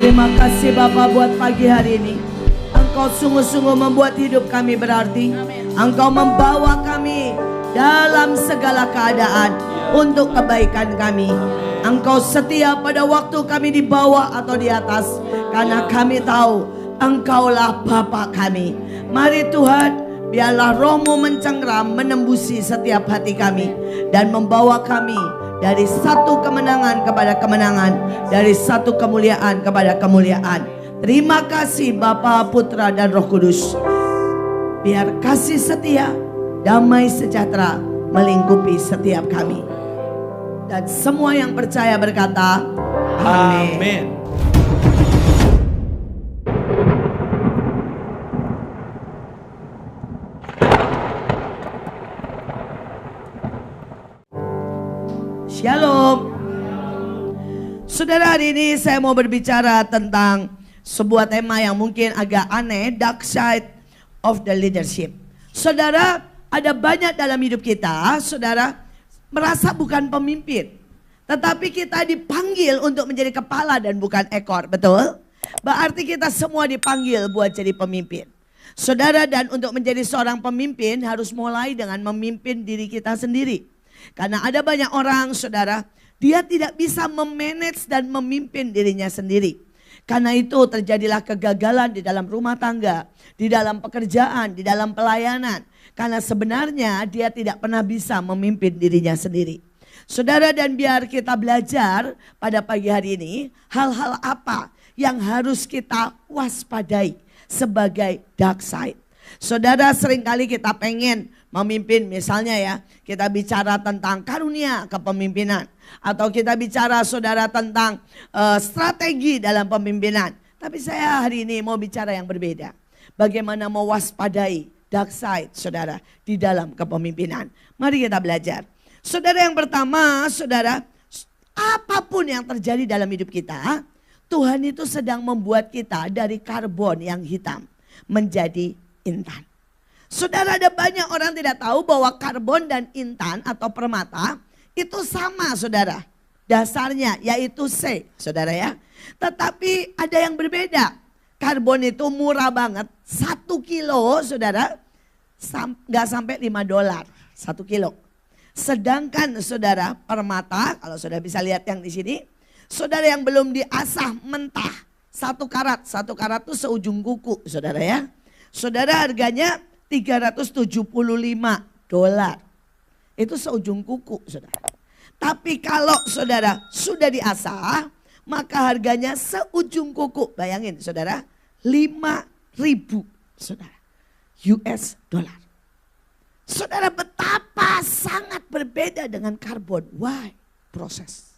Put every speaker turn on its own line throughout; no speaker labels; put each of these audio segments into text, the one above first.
Terima kasih Bapa buat pagi hari ini. Engkau sungguh-sungguh membuat hidup kami berarti. Engkau membawa kami dalam segala keadaan untuk kebaikan kami. Engkau setia pada waktu kami di bawah atau di atas. Karena kami tahu Engkaulah Bapa kami. Mari Tuhan, biarlah roh-Mu mencengkram, menembusi setiap hati kami. Dan membawa kami dari satu kemenangan kepada kemenangan, dari satu kemuliaan kepada kemuliaan. Terima kasih Bapa, Putra dan Roh Kudus. Biar kasih setia, damai sejahtera melingkupi setiap kami. Dan semua yang percaya berkata, amin. Shalom. Saudara, hari ini saya mau berbicara tentang sebuah tema yang mungkin agak aneh, dark side of the leadership. Saudara, ada banyak dalam hidup kita, saudara, merasa bukan pemimpin. Tetapi kita dipanggil untuk menjadi kepala dan bukan ekor, betul? Berarti kita semua dipanggil buat jadi pemimpin. Saudara, dan untuk menjadi seorang pemimpin harus mulai dengan memimpin diri kita sendiri. Karena ada banyak orang, saudara, dia tidak bisa memanage dan memimpin dirinya sendiri. Karena itu terjadilah kegagalan di dalam rumah tangga, di dalam pekerjaan, di dalam pelayanan. Karena sebenarnya dia tidak pernah bisa memimpin dirinya sendiri. Saudara, dan biar kita belajar pada pagi hari ini, hal-hal apa yang harus kita waspadai sebagai dark side. Saudara, seringkali kita pengen memimpin, misalnya ya, kita bicara tentang karunia kepemimpinan. Atau kita bicara, saudara, tentang strategi dalam pemimpinan. Tapi saya hari ini mau bicara yang berbeda. Bagaimana mewaspadai dark side, saudara, di dalam kepemimpinan. Mari kita belajar. Saudara, yang pertama, saudara, apapun yang terjadi dalam hidup kita, Tuhan itu sedang membuat kita dari karbon yang hitam menjadi intan. Saudara, ada banyak orang tidak tahu bahwa karbon dan intan atau permata itu sama, saudara. Dasarnya yaitu C, saudara ya. Tetapi ada yang berbeda. Karbon itu murah banget. 1 kilo, saudara, gak sampai $5 1 kilo. Sedangkan saudara, permata, kalau saudara bisa lihat yang di sini, saudara, yang belum diasah mentah, 1 karat itu seujung kuku, saudara ya. Saudara, harganya $375. Itu seujung kuku, saudara. Tapi kalau saudara sudah diasah, maka harganya seujung kuku. Bayangin, saudara, 5.000, saudara, US dollar. Saudara, betapa sangat berbeda dengan karbon. Why? Proses.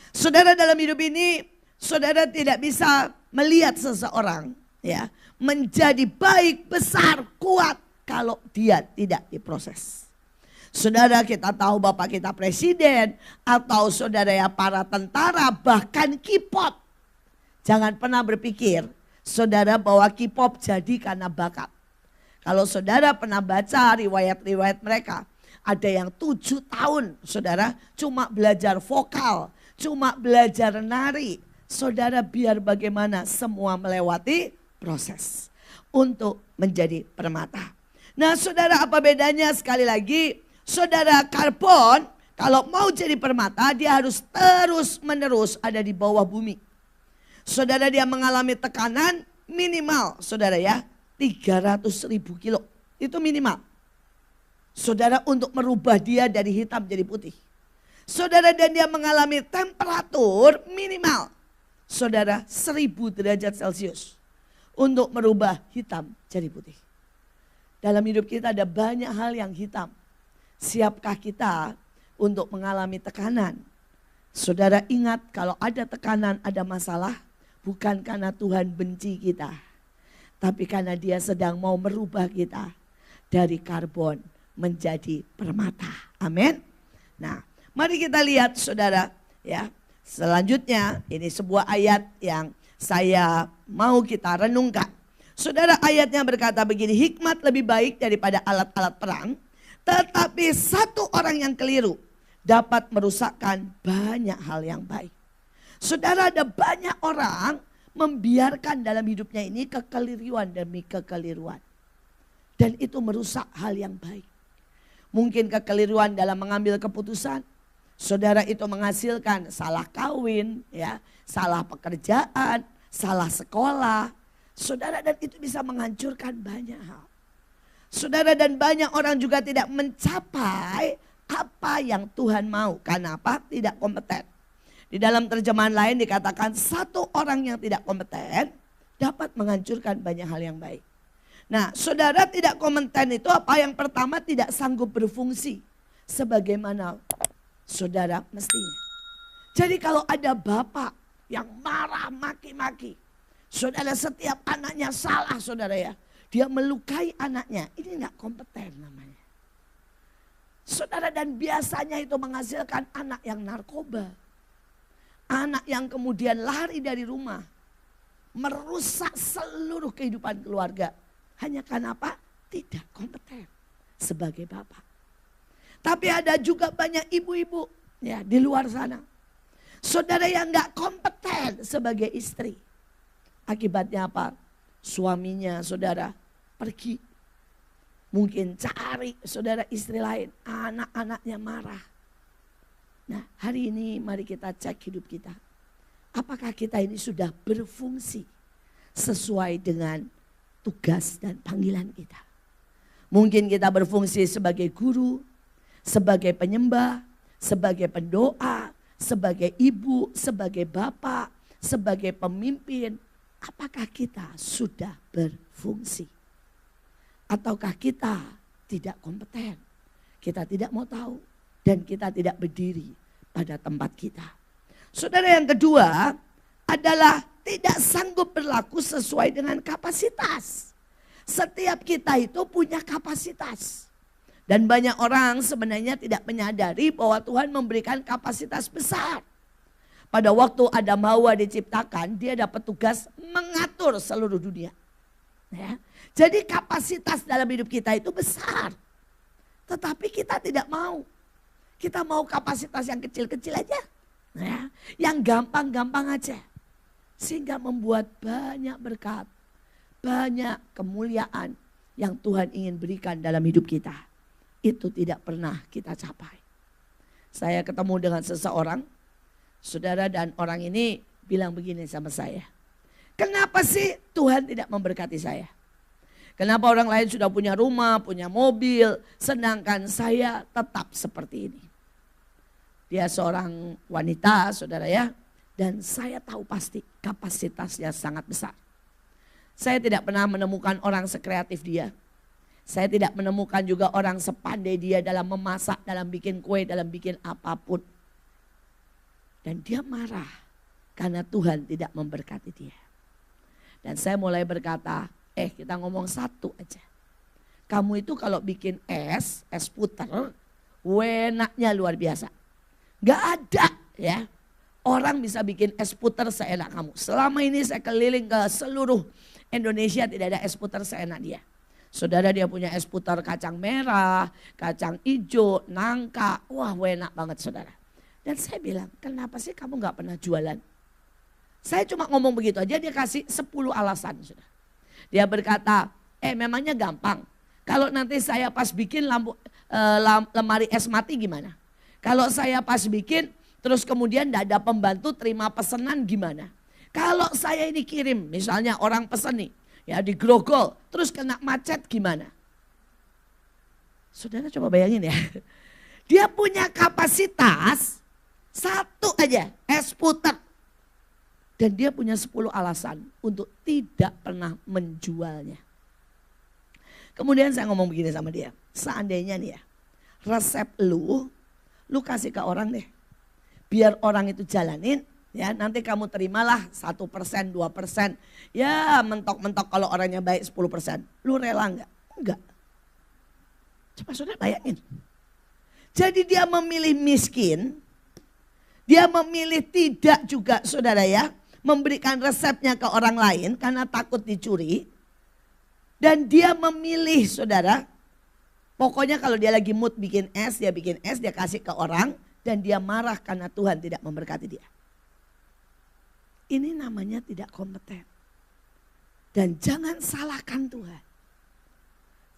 Saudara, dalam hidup ini, saudara tidak bisa melihat seseorang, ya, menjadi baik, besar, kuat kalau dia tidak diproses. Saudara, kita tahu Bapak kita presiden, atau saudara ya para tentara, bahkan K-pop. Jangan pernah berpikir, saudara, bahwa K-pop jadi karena bakat. Kalau saudara pernah baca riwayat-riwayat mereka, ada yang 7 tahun, saudara, cuma belajar vokal, cuma belajar nari. Saudara, biar bagaimana semua melewati proses untuk menjadi permata. Nah, saudara, apa bedanya? Sekali lagi, saudara, karbon kalau mau jadi permata dia harus terus menerus ada di bawah bumi. Saudara, dia mengalami tekanan minimal, saudara ya, 300.000 kilo. Itu minimal. Saudara, untuk merubah dia dari hitam jadi putih. Saudara, dan dia mengalami temperatur minimal, saudara, 1000 derajat Celcius. Untuk merubah hitam jadi putih. Dalam hidup kita ada banyak hal yang hitam. Siapkah kita untuk mengalami tekanan? Saudara, ingat, kalau ada tekanan, ada masalah, bukan karena Tuhan benci kita, tapi karena dia sedang mau merubah kita dari karbon menjadi permata. Amin. Nah, mari kita lihat, saudara, ya. Selanjutnya, ini sebuah ayat yang saya mau kita renungkan. Saudara, ayatnya berkata begini, hikmat lebih baik daripada alat-alat perang, tetapi satu orang yang keliru dapat merusakkan banyak hal yang baik. Saudara, ada banyak orang membiarkan dalam hidupnya ini kekeliruan demi kekeliruan. Dan itu merusak hal yang baik. Mungkin kekeliruan dalam mengambil keputusan. Saudara itu menghasilkan salah kawin, ya, salah pekerjaan, salah sekolah. Saudara, dan itu bisa menghancurkan banyak hal. Saudara, dan banyak orang juga tidak mencapai apa yang Tuhan mau. Karena apa? Tidak kompeten. Di dalam terjemahan lain dikatakan satu orang yang tidak kompeten dapat menghancurkan banyak hal yang baik. Nah, saudara, tidak kompeten itu apa? Yang pertama, tidak sanggup berfungsi sebagaimana saudara mestinya. Jadi kalau ada bapak yang marah maki-maki, saudara, setiap anaknya salah, saudara, ya, dia melukai anaknya, ini enggak kompeten namanya. Saudara, dan biasanya itu menghasilkan anak yang narkoba. Anak yang kemudian lari dari rumah. Merusak seluruh kehidupan keluarga. Hanya karena apa? Tidak kompeten sebagai bapak. Tapi ada juga banyak ibu-ibu ya di luar sana. Saudara, yang gak kompeten sebagai istri. Akibatnya apa? Suaminya, saudara, pergi. Mungkin cari, saudara, istri lain. Anak-anaknya marah. Nah, hari ini mari kita cek hidup kita. Apakah kita ini sudah berfungsi sesuai dengan tugas dan panggilan kita? Mungkin kita berfungsi sebagai guru, sebagai penyembah, sebagai pendoa, sebagai ibu, sebagai bapak, sebagai pemimpin. Apakah kita sudah berfungsi? Ataukah kita tidak kompeten? Kita tidak mau tahu. Dan kita tidak berdiri pada tempat kita. Saudara, yang kedua adalah tidak sanggup berlaku sesuai dengan kapasitas. Setiap kita itu punya kapasitas. Dan banyak orang sebenarnya tidak menyadari bahwa Tuhan memberikan kapasitas besar. Pada waktu Adam Hawa diciptakan, dia dapat tugas mengatur seluruh dunia. Ya. Jadi kapasitas dalam hidup kita itu besar. Tetapi kita tidak mau. Kita mau kapasitas yang kecil-kecil aja. Ya, yang gampang-gampang aja. Sehingga membuat banyak berkat. Banyak kemuliaan yang Tuhan ingin berikan dalam hidup kita. Itu tidak pernah kita capai. Saya ketemu dengan seseorang. Saudara, dan orang ini bilang begini sama saya. Kenapa sih Tuhan tidak memberkati saya? Kenapa orang lain sudah punya rumah, punya mobil, sedangkan saya tetap seperti ini? Dia seorang wanita, saudara, ya. Dan saya tahu pasti kapasitasnya sangat besar. Saya tidak pernah menemukan orang sekreatif dia. Saya tidak menemukan juga orang sepandai dia dalam memasak, dalam bikin kue, dalam bikin apapun. Dan dia marah karena Tuhan tidak memberkati dia. Dan saya mulai berkata, kita ngomong satu aja. Kamu itu kalau bikin es puter, enaknya luar biasa. Gak ada ya orang bisa bikin es puter seenak kamu. Selama ini saya keliling ke seluruh Indonesia, tidak ada es puter seenak dia. Saudara, dia punya es puter kacang merah, kacang hijau, nangka. Wah, enak banget, saudara. Dan saya bilang, kenapa sih kamu gak pernah jualan? Saya cuma ngomong begitu aja, dia kasih 10 alasan. Saudara. Dia berkata, memangnya gampang. Kalau nanti saya pas bikin lemari es mati gimana? Kalau saya pas bikin, terus kemudian tidak ada pembantu terima pesanan gimana? Kalau saya ini kirim, misalnya orang pesan nih, ya di Grogol, terus kena macet gimana? Saudara coba bayangin ya. Dia punya kapasitas satu aja, es puter. Dan dia punya 10 alasan untuk tidak pernah menjualnya. Kemudian saya ngomong begini sama dia. Seandainya nih ya, resep lu kasih ke orang deh. Biar orang itu jalanin, ya nanti kamu terimalah 1%, 2%. Ya mentok-mentok kalau orangnya baik 10%. Lu rela enggak? Enggak. Coba saudara bayangin. Jadi dia memilih miskin, dia memilih tidak juga saudara ya, memberikan resepnya ke orang lain karena takut dicuri. Dan dia memilih saudara, pokoknya kalau dia lagi mood bikin es, dia kasih ke orang. Dan dia marah karena Tuhan tidak memberkati dia. Ini namanya tidak kompeten. Dan jangan salahkan Tuhan.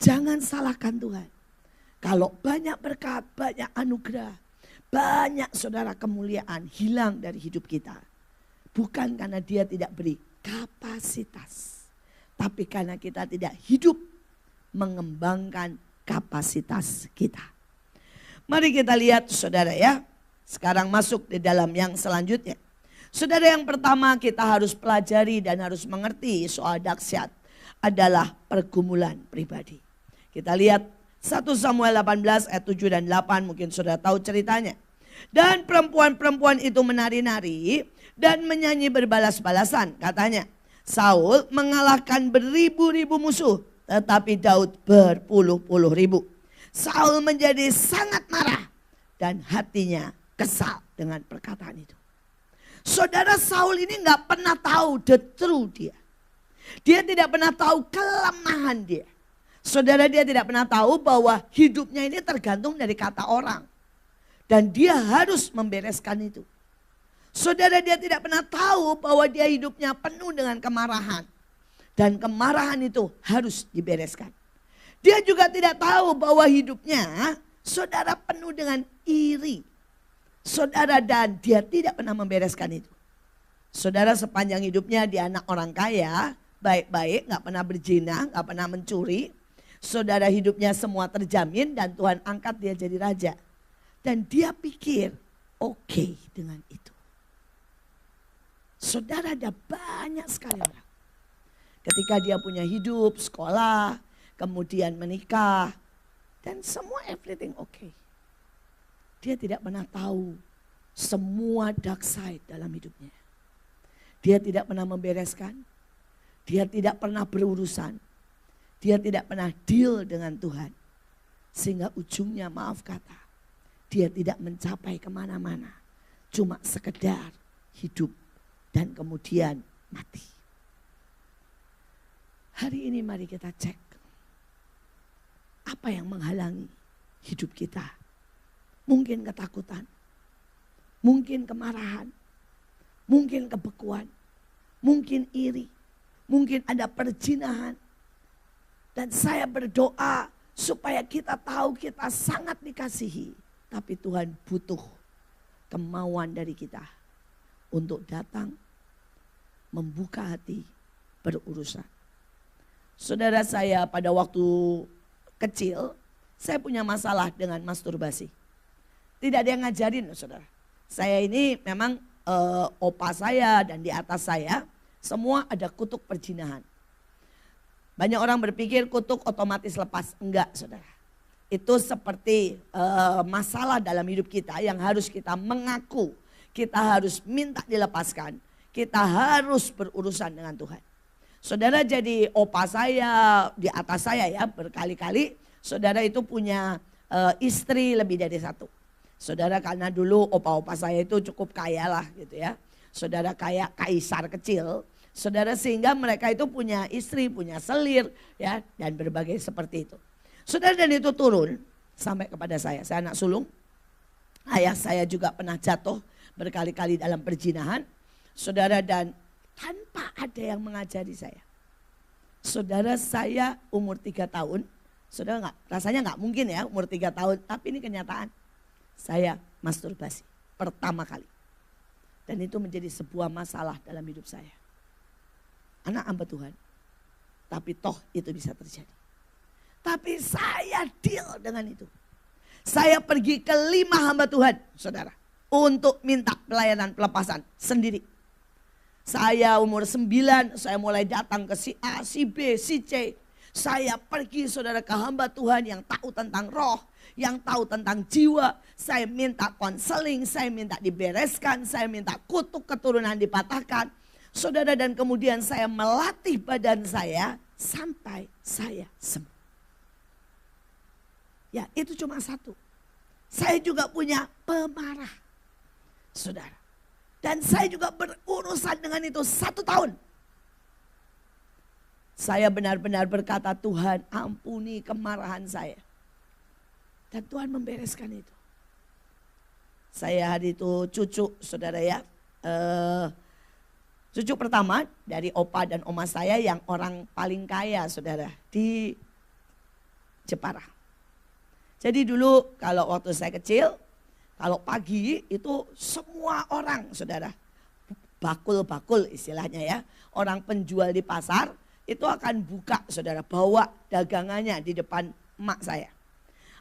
Jangan salahkan Tuhan. Kalau banyak berkat, banyak anugerah, banyak saudara kemuliaan hilang dari hidup kita. Bukan karena dia tidak beri kapasitas. Tapi karena kita tidak hidup mengembangkan kapasitas kita. Mari kita lihat saudara ya. Sekarang masuk di dalam yang selanjutnya. Saudara, yang pertama kita harus pelajari dan harus mengerti soal dahsyat adalah pergumulan pribadi. Kita lihat 1 Samuel 18 ayat 7 dan 8, mungkin saudara tahu ceritanya. Dan perempuan-perempuan itu menari-nari dan menyanyi berbalas-balasan. Katanya, Saul mengalahkan beribu-ribu musuh, tetapi Daud berpuluh-puluh ribu. Saul menjadi sangat marah dan hatinya kesal dengan perkataan itu. Saudara, Saul ini gak pernah tahu the truth dia. Dia tidak pernah tahu kelemahan dia. Saudara, dia tidak pernah tahu bahwa hidupnya ini tergantung dari kata orang. Dan dia harus membereskan itu. Saudara, dia tidak pernah tahu bahwa dia hidupnya penuh dengan kemarahan. Dan kemarahan itu harus dibereskan. Dia juga tidak tahu bahwa hidupnya saudara penuh dengan iri. Saudara, dan dia tidak pernah membereskan itu. Saudara, sepanjang hidupnya dia anak orang kaya, baik-baik, gak pernah berzina, gak pernah mencuri. Saudara, hidupnya semua terjamin dan Tuhan angkat dia jadi raja. Dan dia pikir oke dengan itu. Saudara, ada banyak sekali orang. Ketika dia punya hidup, sekolah, kemudian menikah, dan semua everything oke. Dia tidak pernah tahu semua dark side dalam hidupnya. Dia tidak pernah membereskan. Dia tidak pernah berurusan. Dia tidak pernah deal dengan Tuhan. Sehingga ujungnya, maaf kata, dia tidak mencapai kemana-mana. Cuma sekedar hidup dan kemudian mati. Hari ini mari kita cek. Apa yang menghalangi hidup kita? Mungkin ketakutan, mungkin kemarahan, mungkin kebekuan, mungkin iri, mungkin ada perzinahan. Dan saya berdoa supaya kita tahu kita sangat dikasihi. Tapi Tuhan butuh kemauan dari kita untuk datang, membuka hati, berurusan. Saudara, saya pada waktu kecil, saya punya masalah dengan masturbasi. Tidak ada yang ngajarin, saudara. Saya ini memang opa saya dan di atas saya semua ada kutuk perzinahan. Banyak orang berpikir kutuk otomatis lepas. Enggak, saudara. Itu seperti masalah dalam hidup kita yang harus kita mengaku. Kita harus minta dilepaskan. Kita harus berurusan dengan Tuhan. Saudara, jadi opa saya di atas saya ya berkali-kali. Saudara itu punya istri lebih dari satu. Saudara, karena dulu opa-opa saya itu cukup kaya lah gitu ya. Saudara, kayak kaisar kecil. Saudara, sehingga mereka itu punya istri, punya selir ya, dan berbagai seperti itu. Saudara, dan itu turun sampai kepada saya. Saya anak sulung. Ayah saya juga pernah jatuh berkali-kali dalam perzinahan. Saudara, dan tanpa ada yang mengajari saya. Saudara, saya umur 3 tahun. Saudara, rasanya nggak mungkin ya umur 3 tahun, tapi ini kenyataan. Saya masturbasi pertama kali. Dan itu menjadi sebuah masalah dalam hidup saya. Anak hamba Tuhan. Tapi toh itu bisa terjadi. Tapi saya deal dengan itu. Saya pergi ke 5 hamba Tuhan, saudara. Untuk minta pelayanan pelepasan sendiri. Saya umur 9, saya mulai datang ke si A, si B, si C. Saya pergi saudara ke hamba Tuhan yang tahu tentang roh. Yang tahu tentang jiwa. Saya minta konseling, saya minta dibereskan, saya minta kutuk keturunan dipatahkan. Saudara, dan kemudian saya melatih badan saya sampai saya sembuh. Ya, itu cuma satu. Saya juga punya pemarah, saudara. Dan saya juga berurusan dengan itu 1 tahun. Saya benar-benar berkata, Tuhan ampuni kemarahan saya. Dan Tuhan membereskan itu. Saya hari itu cucu, saudara ya. Cucu pertama dari opa dan oma saya yang orang paling kaya saudara di Jepara. Jadi dulu kalau waktu saya kecil, kalau pagi itu semua orang saudara, bakul-bakul istilahnya ya, orang penjual di pasar itu akan buka saudara, bawa dagangannya di depan emak saya.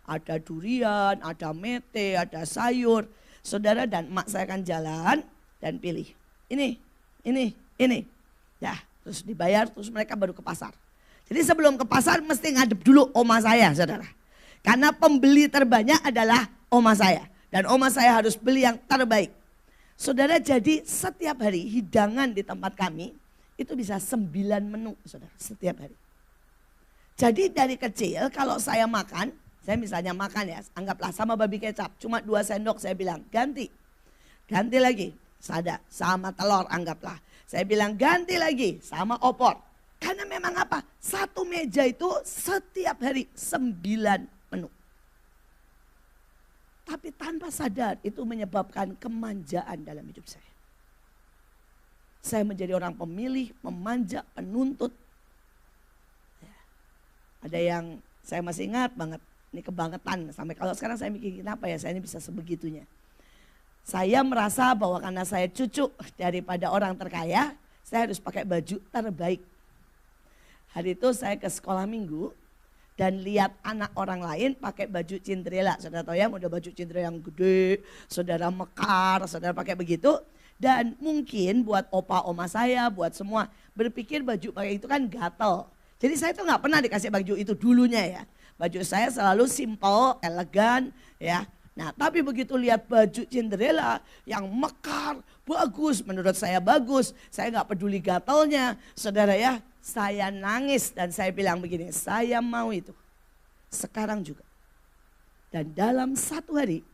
Ada durian, ada mete, ada sayur. Saudara dan emak saya akan jalan dan pilih. Ini. Ya, terus dibayar, terus mereka baru ke pasar. Jadi sebelum ke pasar mesti ngadep dulu oma saya saudara. Karena pembeli terbanyak adalah oma saya. Dan oma saya harus beli yang terbaik. Saudara, jadi setiap hari hidangan di tempat kami itu bisa 9 menu saudara setiap hari. Jadi dari kecil kalau saya makan, saya misalnya makan ya, anggaplah sama babi kecap, cuma 2 sendok saya bilang ganti. Ganti lagi, sama telur anggaplah. Saya bilang ganti lagi sama opor. Karena memang apa? Satu meja itu setiap hari 9 menu. Tapi tanpa sadar itu menyebabkan kemanjaan dalam hidup saya. Saya menjadi orang pemilih, memanja, penuntut. Ya. Ada yang saya masih ingat banget. Ini kebangetan, sampai kalau sekarang saya mikir kenapa ya saya ini bisa sebegitunya. Saya merasa bahwa karena saya cucu daripada orang terkaya, saya harus pakai baju terbaik. Hari itu saya ke sekolah minggu dan lihat anak orang lain pakai baju Cinderella. Saudara tahu ya, udah baju Cinderella yang gede, saudara mekar, saudara pakai begitu. Dan mungkin buat opa oma saya, buat semua berpikir baju pakai itu kan gatel. Jadi saya tuh nggak pernah dikasih baju itu dulunya ya. Baju saya selalu simple, elegan ya. Nah tapi begitu lihat baju Cinderella yang mekar, bagus, menurut saya bagus. Saya nggak peduli gatelnya, saudara ya. Saya nangis dan saya bilang begini, saya mau itu. Sekarang juga. Dan dalam 1 hari,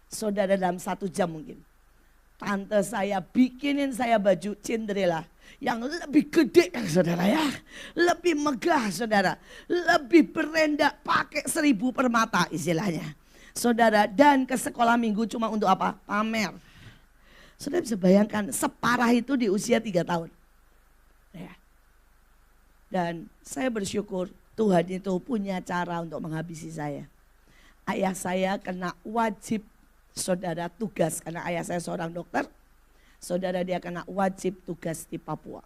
saudara dalam 1 jam mungkin. Tante saya bikinin saya baju Cinderella yang lebih gede saudara ya. Lebih megah saudara. Lebih berendak pakai 1000 permata istilahnya. Saudara, dan ke sekolah minggu cuma untuk apa? Pamer. Saudara bisa bayangkan separah itu di usia 3 tahun. Ya. Dan saya bersyukur Tuhan itu punya cara untuk menghabisi saya. Ayah saya kena wajib saudara tugas karena ayah saya seorang dokter. Saudara dia kena wajib tugas di Papua.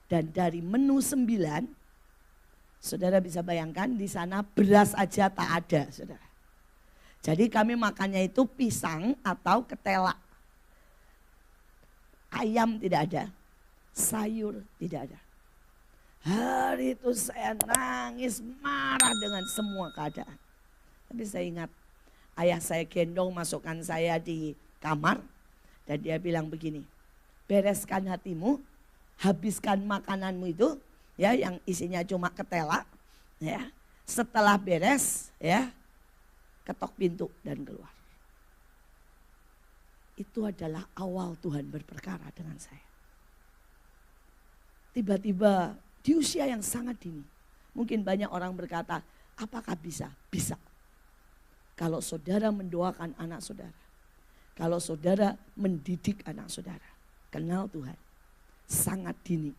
Dan dari menu 9, saudara bisa bayangkan di sana beras aja tak ada saudara. Jadi kami makannya itu pisang atau ketela. Ayam tidak ada, sayur tidak ada. Hari itu saya nangis marah dengan semua keadaan. Tapi saya ingat ayah saya gendong masukkan saya di kamar. Dan dia bilang begini, bereskan hatimu, habiskan makananmu itu ya yang isinya cuma ketela. Ya. Setelah beres ya ketok pintu dan keluar. Itu adalah awal Tuhan berperkara dengan saya. Tiba-tiba di usia yang sangat dini. Mungkin banyak orang berkata, apakah bisa? Bisa. Kalau saudara mendoakan anak saudara. Kalau saudara mendidik anak saudara. Kenal Tuhan. Sangat dini.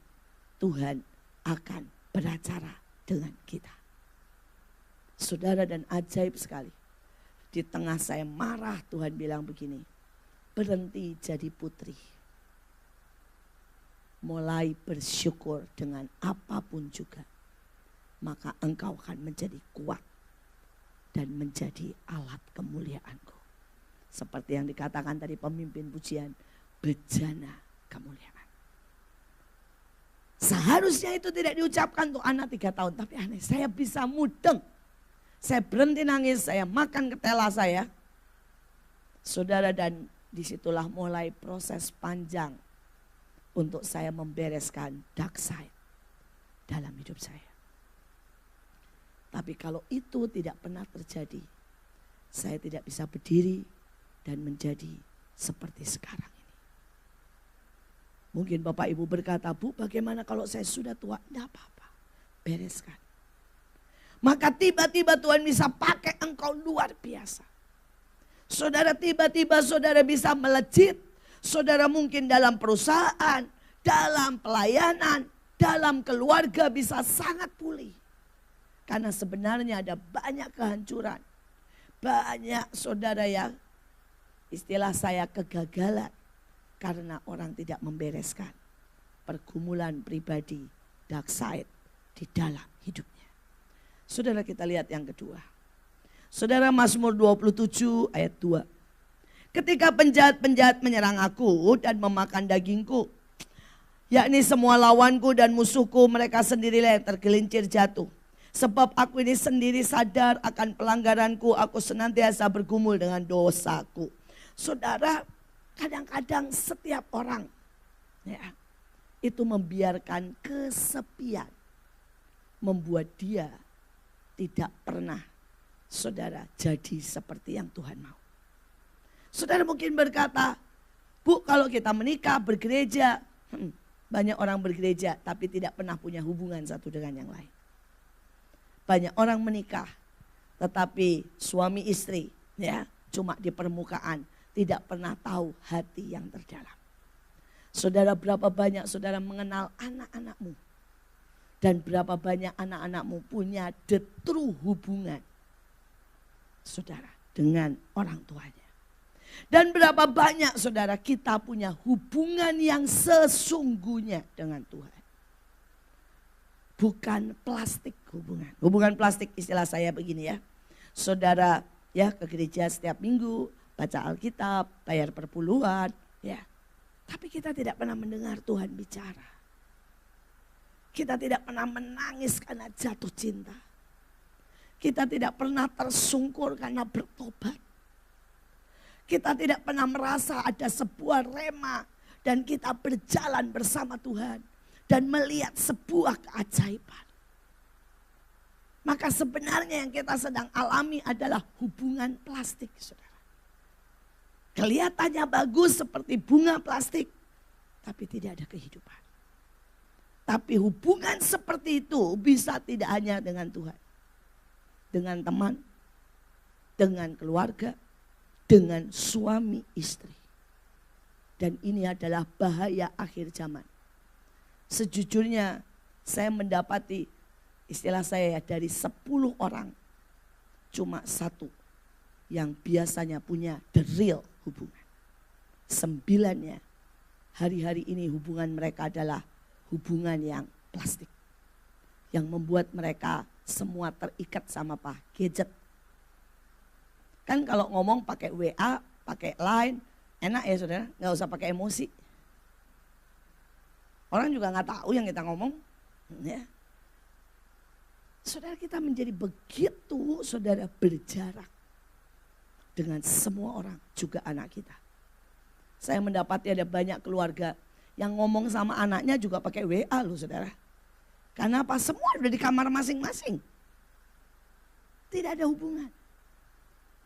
Tuhan akan beracara dengan kita. Saudara, dan ajaib sekali. Di tengah saya marah Tuhan bilang begini. Berhenti jadi putri. Mulai bersyukur dengan apapun juga. Maka engkau akan menjadi kuat. Dan menjadi alat kemuliaanku. Seperti yang dikatakan tadi pemimpin pujian. Bejana kemuliaan. Seharusnya itu tidak diucapkan untuk anak 3 tahun. Tapi aneh, saya bisa mudeng. Saya berhenti nangis, saya makan ketela saya. Saudara, dan disitulah mulai proses panjang. Untuk saya membereskan dark side dalam hidup saya. Tapi kalau itu tidak pernah terjadi, saya tidak bisa berdiri dan menjadi seperti sekarang ini. Mungkin Bapak Ibu berkata, Bu, bagaimana kalau saya sudah tua? Tidak apa-apa, bereskan. Maka tiba-tiba Tuhan bisa pakai engkau luar biasa. Saudara, tiba-tiba saudara bisa melejit. Saudara mungkin dalam perusahaan, dalam pelayanan, dalam keluarga bisa sangat pulih. Karena sebenarnya ada banyak kehancuran. Banyak saudara ya, istilah saya kegagalan. Karena orang tidak membereskan pergumulan pribadi, dark side di dalam hidupnya. Saudara kita lihat yang kedua. Saudara Mazmur 27 ayat 2. Ketika penjahat-penjahat menyerang aku dan memakan dagingku, yakni semua lawanku dan musuhku, mereka sendirilah yang tergelincir jatuh. Sebab aku ini sendiri sadar akan pelanggaranku, aku senantiasa bergumul dengan dosaku. Saudara, kadang-kadang setiap orang ya, itu membiarkan kesepian, membuat dia tidak pernah, saudara, jadi seperti yang Tuhan mau. Saudara mungkin berkata, Bu, kalau kita menikah, bergereja, banyak orang bergereja tapi tidak pernah punya hubungan satu dengan yang lain. Banyak orang menikah tetapi suami istri ya cuma di permukaan, tidak pernah tahu hati yang terdalam. Saudara, berapa banyak saudara mengenal anak-anakmu dan berapa banyak anak-anakmu punya the true hubungan saudara dengan orang tuanya. Dan berapa banyak saudara kita punya hubungan yang sesungguhnya dengan Tuhan. Bukan plastik hubungan. Hubungan plastik istilah saya begini ya. Saudara ya ke gereja setiap minggu, baca Alkitab, bayar perpuluhan ya. Tapi kita tidak pernah mendengar Tuhan bicara. Kita tidak pernah menangis karena jatuh cinta. Kita tidak pernah tersungkur karena bertobat. Kita tidak pernah merasa ada sebuah rema dan kita berjalan bersama Tuhan dan melihat sebuah keajaiban. Maka sebenarnya yang kita sedang alami adalah hubungan plastik, saudara. Kelihatannya bagus seperti bunga plastik, tapi tidak ada kehidupan. Tapi hubungan seperti itu bisa tidak hanya dengan Tuhan. Dengan teman, dengan keluarga, dengan suami istri. Dan ini adalah bahaya akhir zaman. Sejujurnya saya mendapati istilah saya ya, dari 10 orang cuma 1 yang biasanya punya the real hubungan. 9-nya hari-hari ini hubungan mereka adalah hubungan yang plastik. Yang membuat mereka semua terikat sama apa? Gadget. Kan kalau ngomong pakai WA, pakai Line, enak ya saudara, nggak usah pakai emosi. Orang juga nggak tahu yang kita ngomong. Ya. Saudara, kita menjadi begitu saudara berjarak dengan semua orang, juga anak kita. Saya mendapati ada banyak keluarga yang ngomong sama anaknya juga pakai WA loh saudara. Karena apa? Semua udah di kamar masing-masing. Tidak ada hubungan.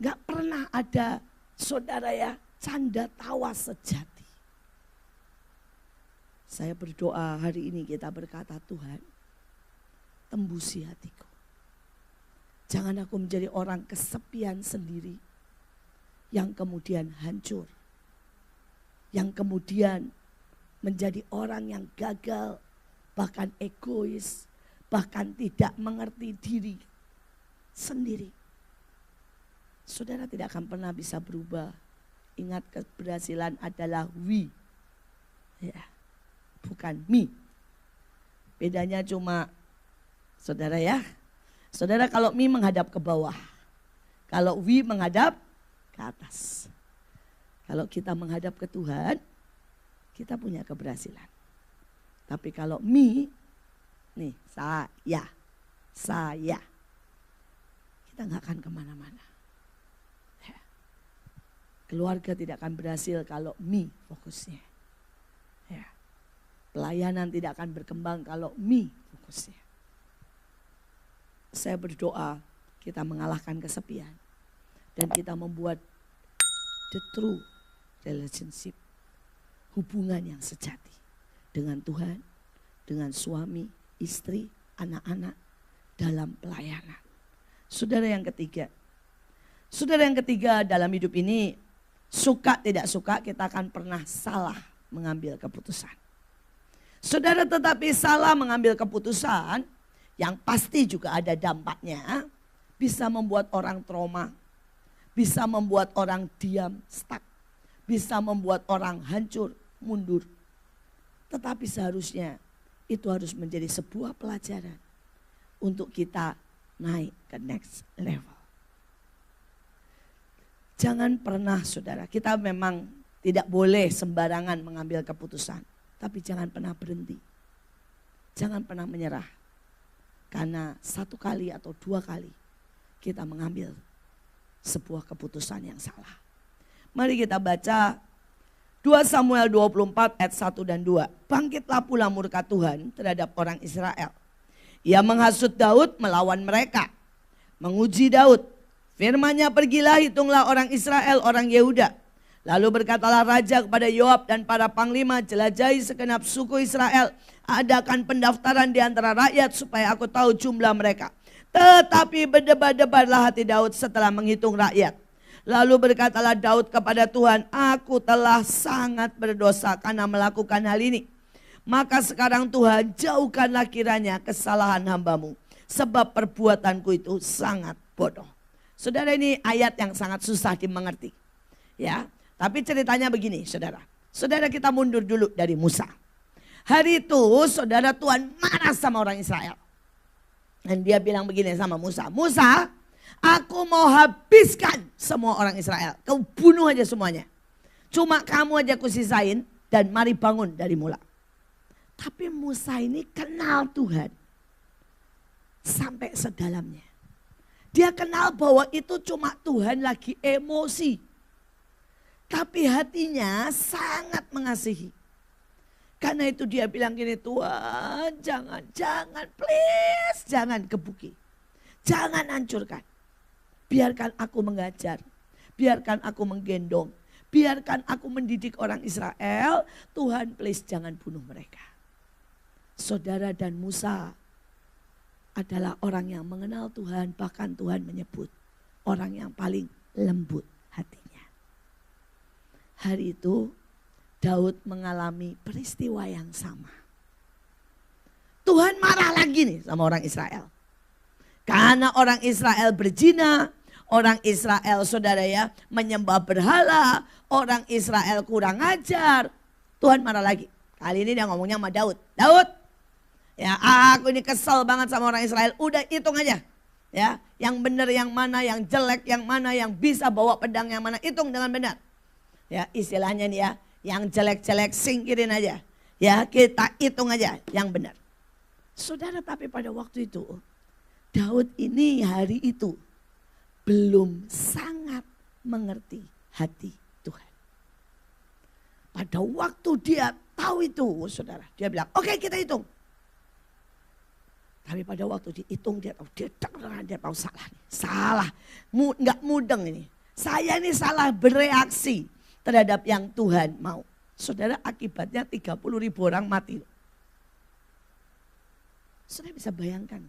Gak pernah ada saudara ya canda tawa sejati. Saya berdoa hari ini kita berkata, Tuhan tembusi hatiku. Jangan aku menjadi orang kesepian sendiri yang kemudian hancur. Yang kemudian menjadi orang yang gagal, bahkan egois, bahkan tidak mengerti diri sendiri. Saudara tidak akan pernah bisa berubah. Ingat, keberhasilan adalah we. Ya, bukan me. Bedanya cuma saudara ya. Saudara kalau me menghadap ke bawah. Kalau we menghadap ke atas. Kalau kita menghadap ke Tuhan, kita punya keberhasilan. Tapi kalau me, nih saya. Kita gak akan kemana-mana. Keluarga tidak akan berhasil kalau me fokusnya. Ya. Pelayanan tidak akan berkembang kalau me fokusnya. Saya berdoa kita mengalahkan kesepian. Dan kita membuat the true relationship. Hubungan yang sejati. Dengan Tuhan, dengan suami, istri, anak-anak dalam pelayanan. Saudara yang ketiga. Saudara yang ketiga dalam hidup ini, Suka tidak suka kita akan pernah salah mengambil keputusan. Saudara, tetapi salah mengambil keputusan yang pasti juga ada dampaknya. Bisa membuat orang trauma, bisa membuat orang diam, stuck, bisa membuat orang hancur, mundur. Tetapi seharusnya itu harus menjadi sebuah pelajaran untuk kita naik ke next level. Jangan pernah saudara, kita memang tidak boleh sembarangan mengambil keputusan. Tapi jangan pernah berhenti. Jangan pernah menyerah. Karena satu kali atau dua kali kita mengambil sebuah keputusan yang salah. Mari kita baca 2 Samuel 24 ayat 1 dan 2. Bangkitlah pula murka Tuhan terhadap orang Israel. Ia menghasut Daud melawan mereka. Menguji Daud. Firman-Nya, pergilah hitunglah orang Israel, orang Yehuda. Lalu berkatalah raja kepada Yoab dan para panglima, jelajahi segenap suku Israel. Adakan pendaftaran di antara rakyat supaya aku tahu jumlah mereka. Tetapi berdebar-debarlah hati Daud setelah menghitung rakyat. Lalu berkatalah Daud kepada Tuhan, aku telah sangat berdosa karena melakukan hal ini. Maka sekarang Tuhan, jauhkanlah kiranya kesalahan hamba-Mu. Sebab perbuatanku itu sangat bodoh. Saudara, ini ayat yang sangat susah dimengerti. Ya, tapi ceritanya begini saudara. Saudara, kita mundur dulu dari Musa. Hari itu saudara, Tuhan marah sama orang Israel. Dan dia bilang begini sama Musa. Musa, aku mau habiskan semua orang Israel. Kau bunuh aja semuanya. Cuma kamu aja kusisain dan mari bangun dari mula. Tapi Musa ini kenal Tuhan. Sampai sedalamnya. Dia kenal bahwa itu cuma Tuhan lagi emosi. Tapi hatinya sangat mengasihi. Karena itu dia bilang gini, Tuhan jangan please, jangan gebuki. Jangan hancurkan. Biarkan aku mengajar. Biarkan aku menggendong. Biarkan aku mendidik orang Israel. Tuhan please jangan bunuh mereka. Saudara, dan Musa adalah orang yang mengenal Tuhan. Bahkan Tuhan menyebut orang yang paling lembut hatinya. Hari itu Daud mengalami peristiwa yang sama. Tuhan marah lagi nih sama orang Israel. Karena orang Israel berzina. Orang Israel saudara ya menyembah berhala. Orang Israel kurang ajar. Tuhan marah lagi. Kali ini dia ngomongnya sama Daud. Daud, ya aku ini kesel banget sama orang Israel. Udah hitung aja. Ya, yang benar yang mana, yang jelek yang mana, yang bisa bawa pedang yang mana. Hitung dengan benar. Ya, istilahnya nih ya, yang jelek-jelek singkirin aja. Ya, kita hitung aja yang benar. Saudara, tapi pada waktu itu Daud ini hari itu belum sangat mengerti hati Tuhan. Pada waktu dia tahu itu, saudara, dia bilang, oke, kita hitung. Tapi pada waktu dihitung dia tahu salah nih. Salah, nggak mudeng ini. Saya ini salah bereaksi terhadap yang Tuhan mau. Saudara, akibatnya 30.000 orang mati. Saudara bisa bayangkan.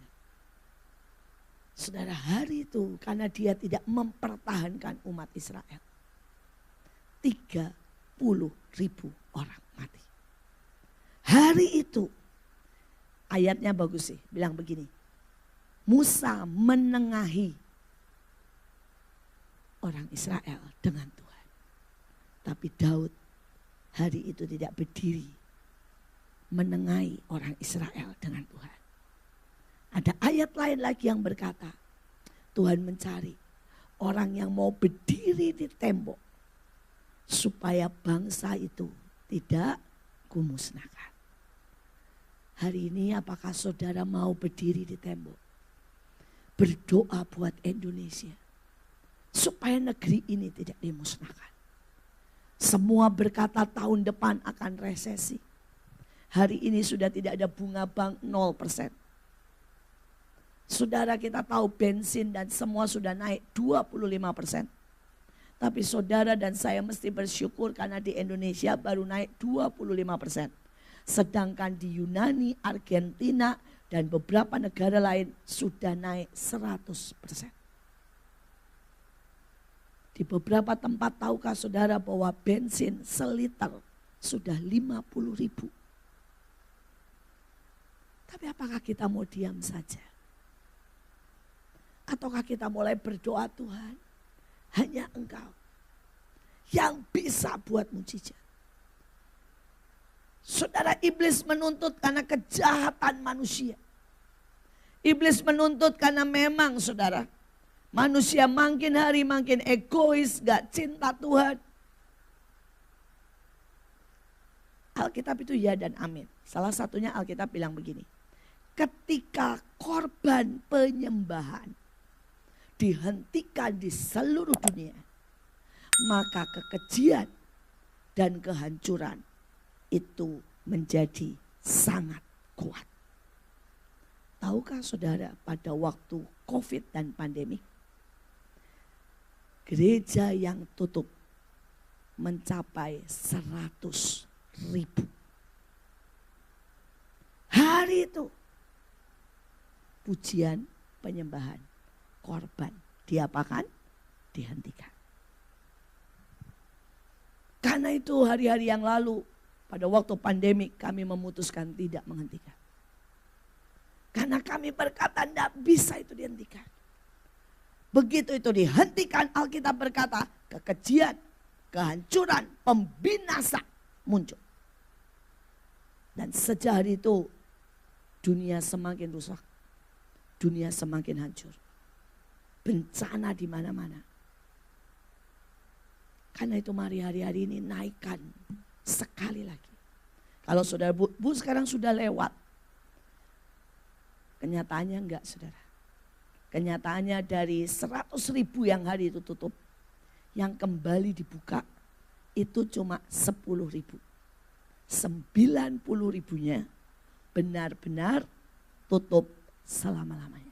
Saudara, hari itu karena dia tidak mempertahankan umat Israel. 30.000 orang mati. Hari itu ayatnya bagus sih, bilang begini. Musa menengahi orang Israel dengan Tuhan. Tapi Daud hari itu tidak berdiri menengahi orang Israel dengan Tuhan. Ada ayat lain lagi yang berkata, Tuhan mencari orang yang mau berdiri di tembok supaya bangsa itu tidak kumusnahkan. Hari ini apakah saudara mau berdiri di tembok? Berdoa buat Indonesia supaya negeri ini tidak dimusnahkan. Semua berkata tahun depan akan resesi. Hari ini sudah tidak ada bunga bank 0%. Saudara, kita tahu bensin dan semua sudah naik 25%. Tapi saudara dan saya mesti bersyukur karena di Indonesia baru naik 25%. Sedangkan di Yunani, Argentina dan beberapa negara lain sudah naik 100%. Di beberapa tempat tahukah saudara bahwa bensin seliter sudah 50.000. Tapi apakah kita mau diam saja? Ataukah kita mulai berdoa, Tuhan, hanya Engkau yang bisa buat mujizat. Saudara, iblis menuntut karena kejahatan manusia. Iblis menuntut karena memang saudara, manusia makin hari makin egois, gak cinta Tuhan. Alkitab itu ya dan amin. Salah satunya Alkitab bilang begini. Ketika korban penyembahan dihentikan di seluruh dunia, maka kekejian dan kehancuran itu menjadi sangat kuat. Tahukah saudara pada waktu COVID dan pandemi, gereja yang tutup mencapai 100.000. Hari itu pujian, penyembahan, korban diapakan? Dihentikan. Karena itu hari-hari yang lalu pada waktu pandemi kami memutuskan tidak menghentikan. Karena kami berkata tidak bisa itu dihentikan. Begitu itu dihentikan, Alkitab berkata kekejian, kehancuran, pembinasan muncul. Dan sejak hari itu dunia semakin rusak. Dunia semakin hancur. Bencana di mana-mana. Karena itu mari hari-hari ini naikkan sekali lagi. Kalau saudara bu sekarang sudah lewat. Kenyataannya enggak saudara. Kenyataannya dari 100.000 yang hari itu tutup. Yang kembali dibuka itu cuma 10.000. 90.000-nya benar-benar tutup selama-lamanya.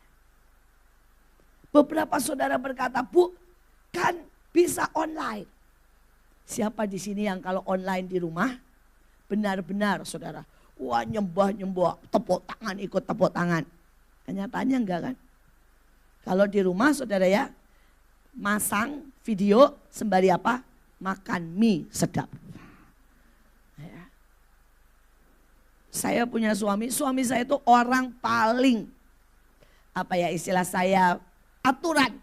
Beberapa saudara berkata, Bu, kan bisa online. Siapa di sini yang kalau online di rumah benar-benar saudara, wah nyembah-nyembah, tepuk tangan, ikut tepuk tangan. Kenyataannya enggak kan? Kalau di rumah saudara ya, masang video sembari apa? Makan mie sedap. Ya. Saya punya suami saya itu orang paling, apa ya istilah saya, aturan.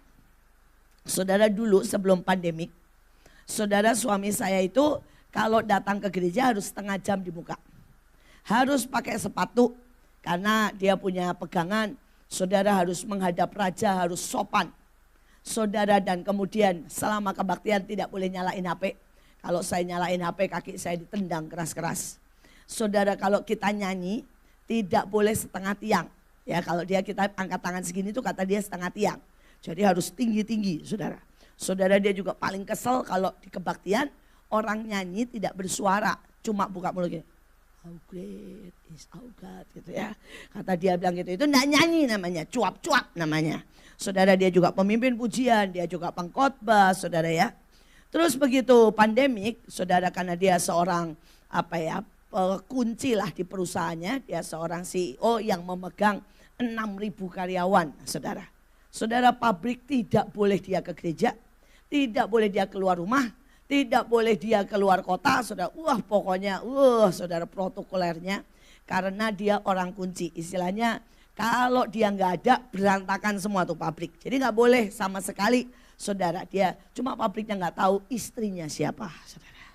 Saudara dulu sebelum pandemik, saudara suami saya itu kalau datang ke gereja harus setengah jam di muka. Harus pakai sepatu karena dia punya pegangan. Saudara harus menghadap raja, harus sopan. Saudara dan kemudian selama kebaktian tidak boleh nyalain HP. Kalau saya nyalain HP kaki saya ditendang keras-keras. Saudara kalau kita nyanyi tidak boleh setengah tiang. Ya kalau kita angkat tangan segini tuh kata dia setengah tiang. Jadi harus tinggi-tinggi saudara. Saudara dia juga paling kesel kalau di kebaktian orang nyanyi tidak bersuara. Cuma buka mulut gini. How great is our God gitu ya. Kata dia bilang gitu, itu enggak nyanyi namanya, cuap-cuap namanya. Saudara dia juga pemimpin pujian, dia juga pengkhotbah saudara ya. Terus begitu pandemik, saudara karena dia seorang apa ya, kunci lah di perusahaannya, dia seorang CEO yang memegang 6.000 karyawan saudara. Saudara pabrik tidak boleh dia ke gereja, tidak boleh dia keluar rumah. Tidak boleh dia keluar kota, saudara. Pokoknya, saudara protokolernya. Karena dia orang kunci. Istilahnya kalau dia nggak ada berantakan semua tuh pabrik. Jadi nggak boleh sama sekali saudara. Dia cuma pabriknya nggak tahu istrinya siapa saudara.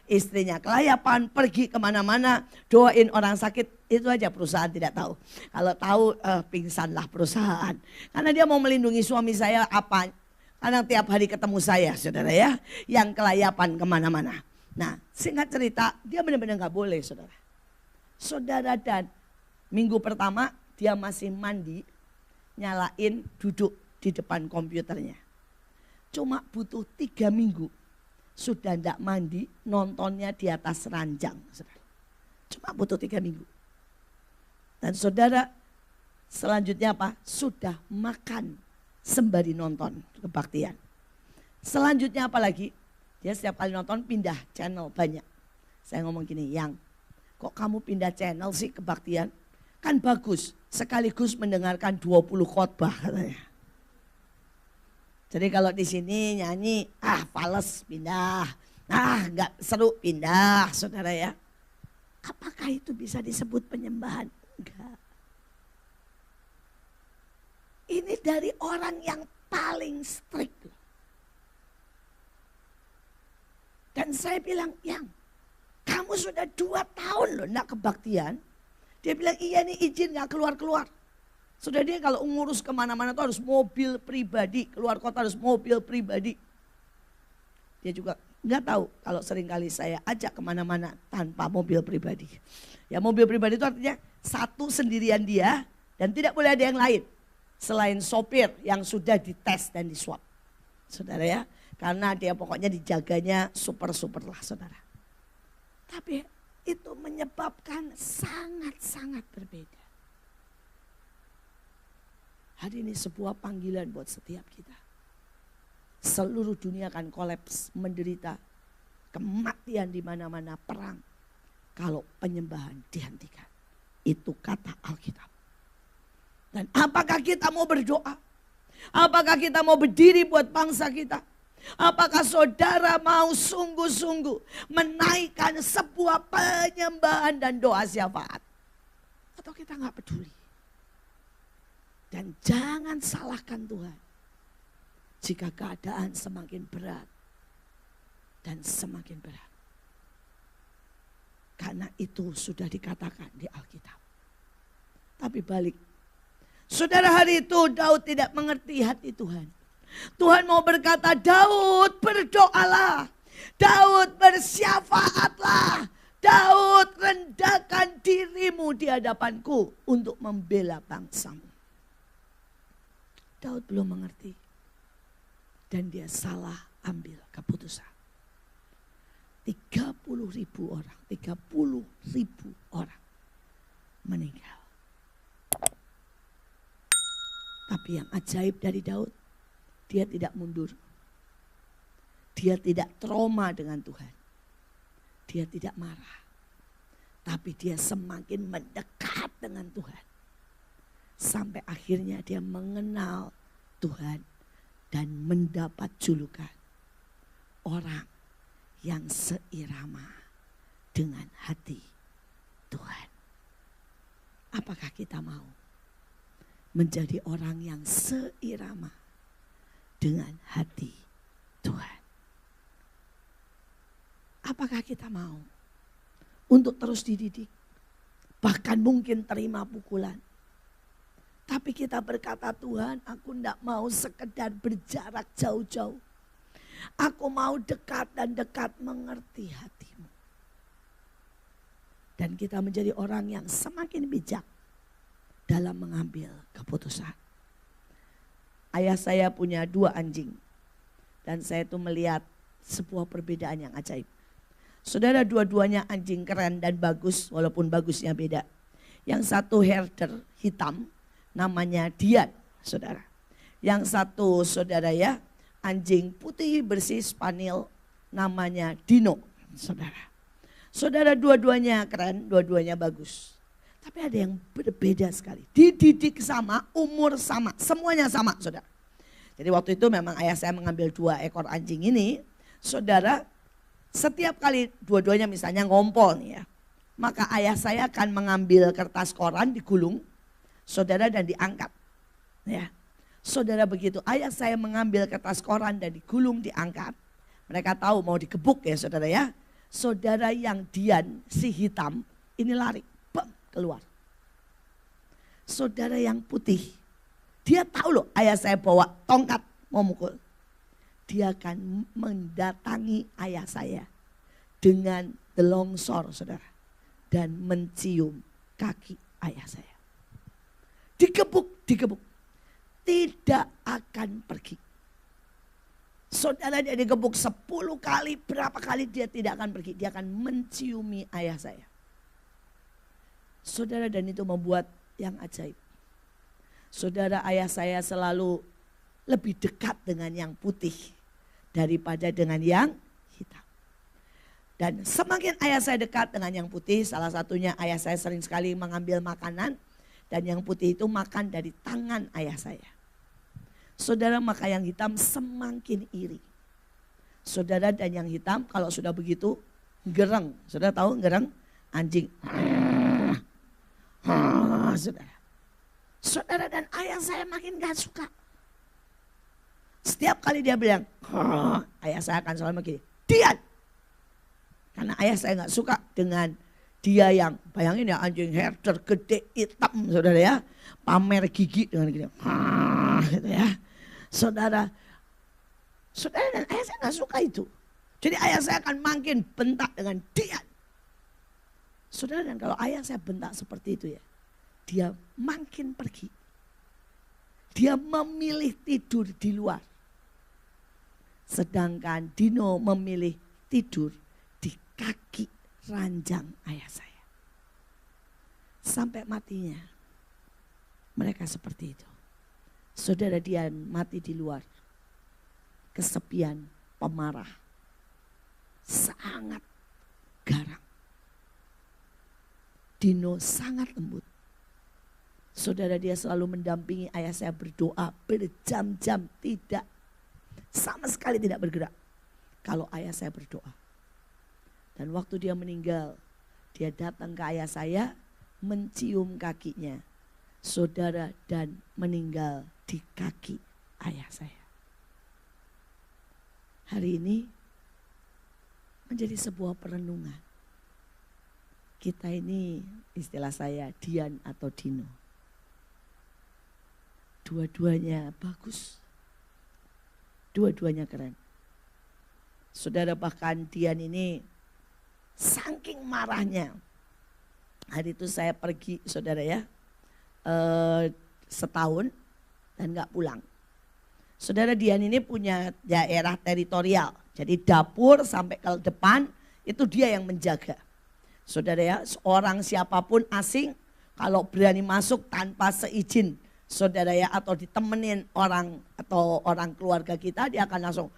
Istrinya kelayapan, pergi kemana-mana, doain orang sakit. Itu aja perusahaan tidak tahu. Kalau tahu pingsanlah perusahaan. Karena dia mau melindungi suami saya apa. Karena tiap hari ketemu saya saudara ya. Yang kelayapan kemana-mana. Nah singkat cerita dia benar-benar gak boleh saudara. Saudara dan minggu pertama dia masih mandi. Nyalain duduk di depan komputernya. Cuma butuh 3 minggu. Sudah gak mandi nontonnya di atas ranjang. Saudara. Cuma butuh 3 minggu. Dan saudara selanjutnya apa? Sudah makan. Sembari nonton kebaktian. Selanjutnya apa lagi? Dia setiap kali nonton pindah channel banyak. Saya ngomong gini, Yang kok kamu pindah channel sih kebaktian? Kan bagus, sekaligus mendengarkan 20 khotbah katanya. Jadi kalau di sini nyanyi, fales pindah, nggak seru pindah, saudara ya. Apakah itu bisa disebut penyembahan? Enggak. Ini dari orang yang paling strict. Dan saya bilang, Yang, kamu sudah 2 tahun loh enggak kebaktian. Dia bilang, iya nih izin gak keluar-keluar. Sudah dia kalau ngurus kemana-mana tuh harus mobil pribadi, keluar kota harus mobil pribadi. Dia juga nggak tahu kalau seringkali saya ajak kemana-mana tanpa mobil pribadi. Ya mobil pribadi itu artinya satu sendirian dia dan tidak boleh ada yang lain. Selain sopir yang sudah dites dan diswab. Saudara ya, karena dia pokoknya dijaganya super-super lah saudara. Tapi itu menyebabkan sangat-sangat berbeda. Hari ini sebuah panggilan buat setiap kita. Seluruh dunia akan kolaps, menderita kematian di mana-mana, perang. Kalau penyembahan dihentikan. Itu kata Alkitab. Dan apakah kita mau berdoa? Apakah kita mau berdiri buat bangsa kita? Apakah saudara mau sungguh-sungguh menaikkan sebuah penyembahan dan doa syafaat? Atau kita nggak peduli? Dan jangan salahkan Tuhan jika keadaan semakin berat dan semakin berat. Karena itu sudah dikatakan di Alkitab. Tapi balik. Saudara, hari itu Daud tidak mengerti hati Tuhan. Tuhan mau berkata, Daud berdoalah. Daud bersyafaatlah. Daud rendahkan dirimu di hadapanku untuk membela bangsamu. Daud belum mengerti. Dan dia salah ambil keputusan. 30.000 orang, 30.000 orang meninggal. Tapi yang ajaib dari Daud, dia tidak mundur. Dia tidak trauma dengan Tuhan. Dia tidak marah. Tapi dia semakin mendekat dengan Tuhan. Sampai akhirnya dia mengenal Tuhan dan mendapat julukan orang yang seirama dengan hati Tuhan. Apakah kita mau menjadi orang yang seirama dengan hati Tuhan? Apakah kita mau untuk terus dididik, bahkan mungkin terima pukulan? Tapi kita berkata, Tuhan, aku tidak mau sekedar berjarak jauh-jauh. Aku mau dekat dan dekat mengerti hatimu. Dan kita menjadi orang yang semakin bijak dalam mengambil keputusan. Ayah saya punya 2 anjing. Dan saya itu melihat sebuah perbedaan yang ajaib. Saudara, dua-duanya anjing keren dan bagus, walaupun bagusnya beda. Yang satu herder hitam, namanya Dian, saudara. Yang satu, saudara ya, anjing putih bersih Spanyol, namanya Dino, saudara. Saudara, dua-duanya keren, dua-duanya bagus. Tapi ada yang berbeda sekali. Dididik sama, umur sama, semuanya sama, saudara. Jadi waktu itu memang ayah saya mengambil 2 ekor anjing ini, saudara. Setiap kali dua-duanya misalnya ngompol nih ya, maka ayah saya akan mengambil kertas koran digulung, saudara, dan diangkat. Ya. Saudara, begitu ayah saya mengambil kertas koran dan digulung, diangkat. Mereka tahu mau digebuk ya saudara ya. Saudara, yang Dian si hitam ini lari, bam, keluar. Saudara yang putih, dia tahu loh ayah saya bawa tongkat mau mukul. Dia akan mendatangi ayah saya dengan telongsor saudara. Dan mencium kaki ayah saya. Digebuk, digebuk. Tidak akan pergi. Saudara, dia digebuk 10 kali, berapa kali dia tidak akan pergi. Dia akan menciumi ayah saya. Saudara, dan itu membuat yang ajaib. Saudara, ayah saya selalu lebih dekat dengan yang putih daripada dengan yang hitam. Dan semakin ayah saya dekat dengan yang putih, salah satunya ayah saya sering sekali mengambil makanan. Dan yang putih itu makan dari tangan ayah saya. Saudara, maka yang hitam semakin iri. Saudara, dan yang hitam kalau sudah begitu gereng. Saudara tahu gereng? Anjing. Saudara. Saudara, dan ayah saya makin gak suka. Setiap kali dia bilang, ayah saya akan selalu begini, diam. Karena ayah saya gak suka dengan dia yang, bayangin ya, anjing herder gede hitam, saudara ya. Pamer gigi dengan gini. Gitu ya. Saudara dan ayah saya gak suka itu. Jadi ayah saya akan makin bentak dengan diam. Saudara, dan kalau ayah saya bentak seperti itu ya, dia makin pergi. Dia memilih tidur di luar. Sedangkan Dino memilih tidur di kaki ranjang ayah saya. Sampai matinya mereka seperti itu. Saudara, dia mati di luar. Kesepian, pemarah. Sangat garang. Dino sangat lembut. Saudara, dia selalu mendampingi ayah saya berdoa berjam-jam, tidak, sama sekali tidak bergerak kalau ayah saya berdoa. Dan waktu dia meninggal, dia datang ke ayah saya, mencium kakinya. Saudara, dan meninggal di kaki ayah saya. Hari ini menjadi sebuah perenungan. Kita ini, istilah saya, Dian atau Dino. Dua-duanya bagus. Dua-duanya keren. Saudara, bahkan Dian ini saking marahnya. Hari itu saya pergi, saudara ya, setahun dan gak pulang. Saudara, Dian ini punya daerah teritorial. Jadi dapur sampai ke depan itu dia yang menjaga. Saudara ya, seorang siapapun asing kalau berani masuk tanpa seizin saudara ya, atau ditemenin orang atau orang keluarga kita, dia akan langsung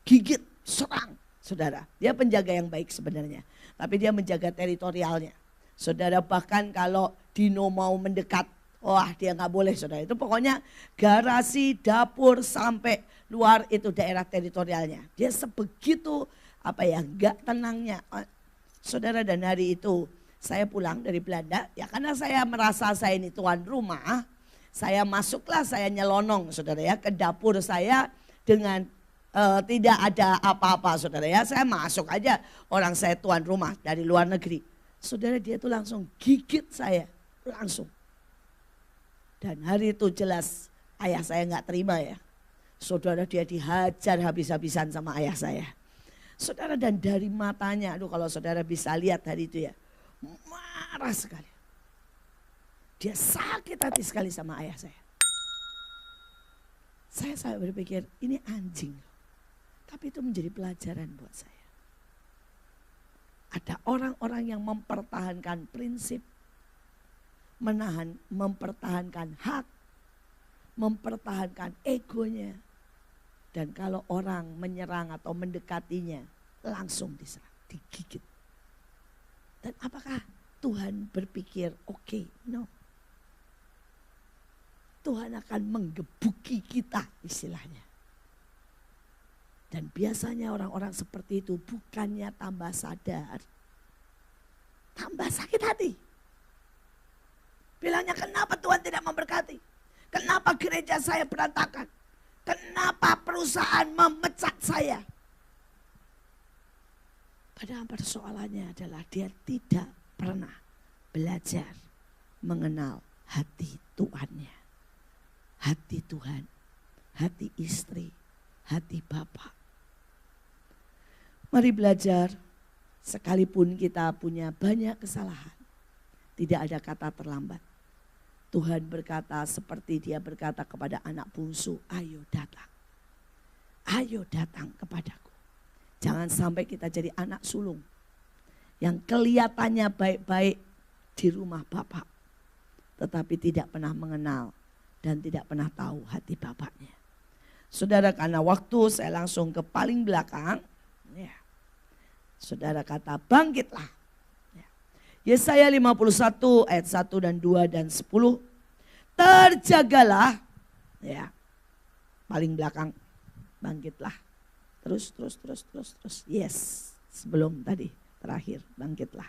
gigit, serang. Saudara, dia penjaga yang baik sebenarnya, tapi dia menjaga teritorialnya. Saudara, bahkan kalau Dino mau mendekat, wah dia nggak boleh, saudara. Itu pokoknya garasi, dapur sampai luar itu daerah teritorialnya. Dia sebegitu nggak tenangnya. Saudara, dan hari itu saya pulang dari Belanda, ya karena saya merasa saya ini tuan rumah. Saya masuklah, saya nyelonong saudara ya ke dapur saya dengan tidak ada apa-apa saudara ya. Saya masuk aja, orang saya tuan rumah dari luar negeri. Saudara, dia tuh langsung gigit saya, langsung. Dan hari itu jelas ayah saya gak terima ya. Saudara, dia dihajar habis-habisan sama ayah saya. Saudara, dan dari matanya, aduh kalau saudara bisa lihat hari itu ya, marah sekali. Dia sakit hati sekali sama ayah saya. Saya berpikir ini anjing. Tapi itu menjadi pelajaran buat saya. Ada orang-orang yang mempertahankan prinsip. Mempertahankan hak. Mempertahankan egonya. Dan kalau orang menyerang atau mendekatinya, langsung diserang, digigit. Dan apakah Tuhan berpikir oke? No. Tuhan akan menggebuki kita istilahnya. Dan biasanya orang-orang seperti itu bukannya tambah sadar, tambah sakit hati. Bilangnya, kenapa Tuhan tidak memberkati? Kenapa gereja saya berantakan? Kenapa perusahaan memecat saya? Padahal persoalannya adalah dia tidak pernah belajar mengenal hati Tuhannya. Hati Tuhan, hati istri, hati Bapa. Mari belajar, sekalipun kita punya banyak kesalahan, tidak ada kata terlambat. Tuhan berkata seperti dia berkata kepada anak bungsu, ayo datang. Ayo datang kepadaku. Jangan sampai kita jadi anak sulung yang kelihatannya baik-baik di rumah Bapak, tetapi tidak pernah mengenal dan tidak pernah tahu hati bapaknya. Saudara, karena waktu saya langsung ke paling belakang. Ya. Saudara kata bangkitlah. Ya. Yesaya 51 ayat 1 dan 2 dan 10. Terjagalah. Ya. paling belakang. Bangkitlah. Terus. Yes, sebelum tadi terakhir bangkitlah.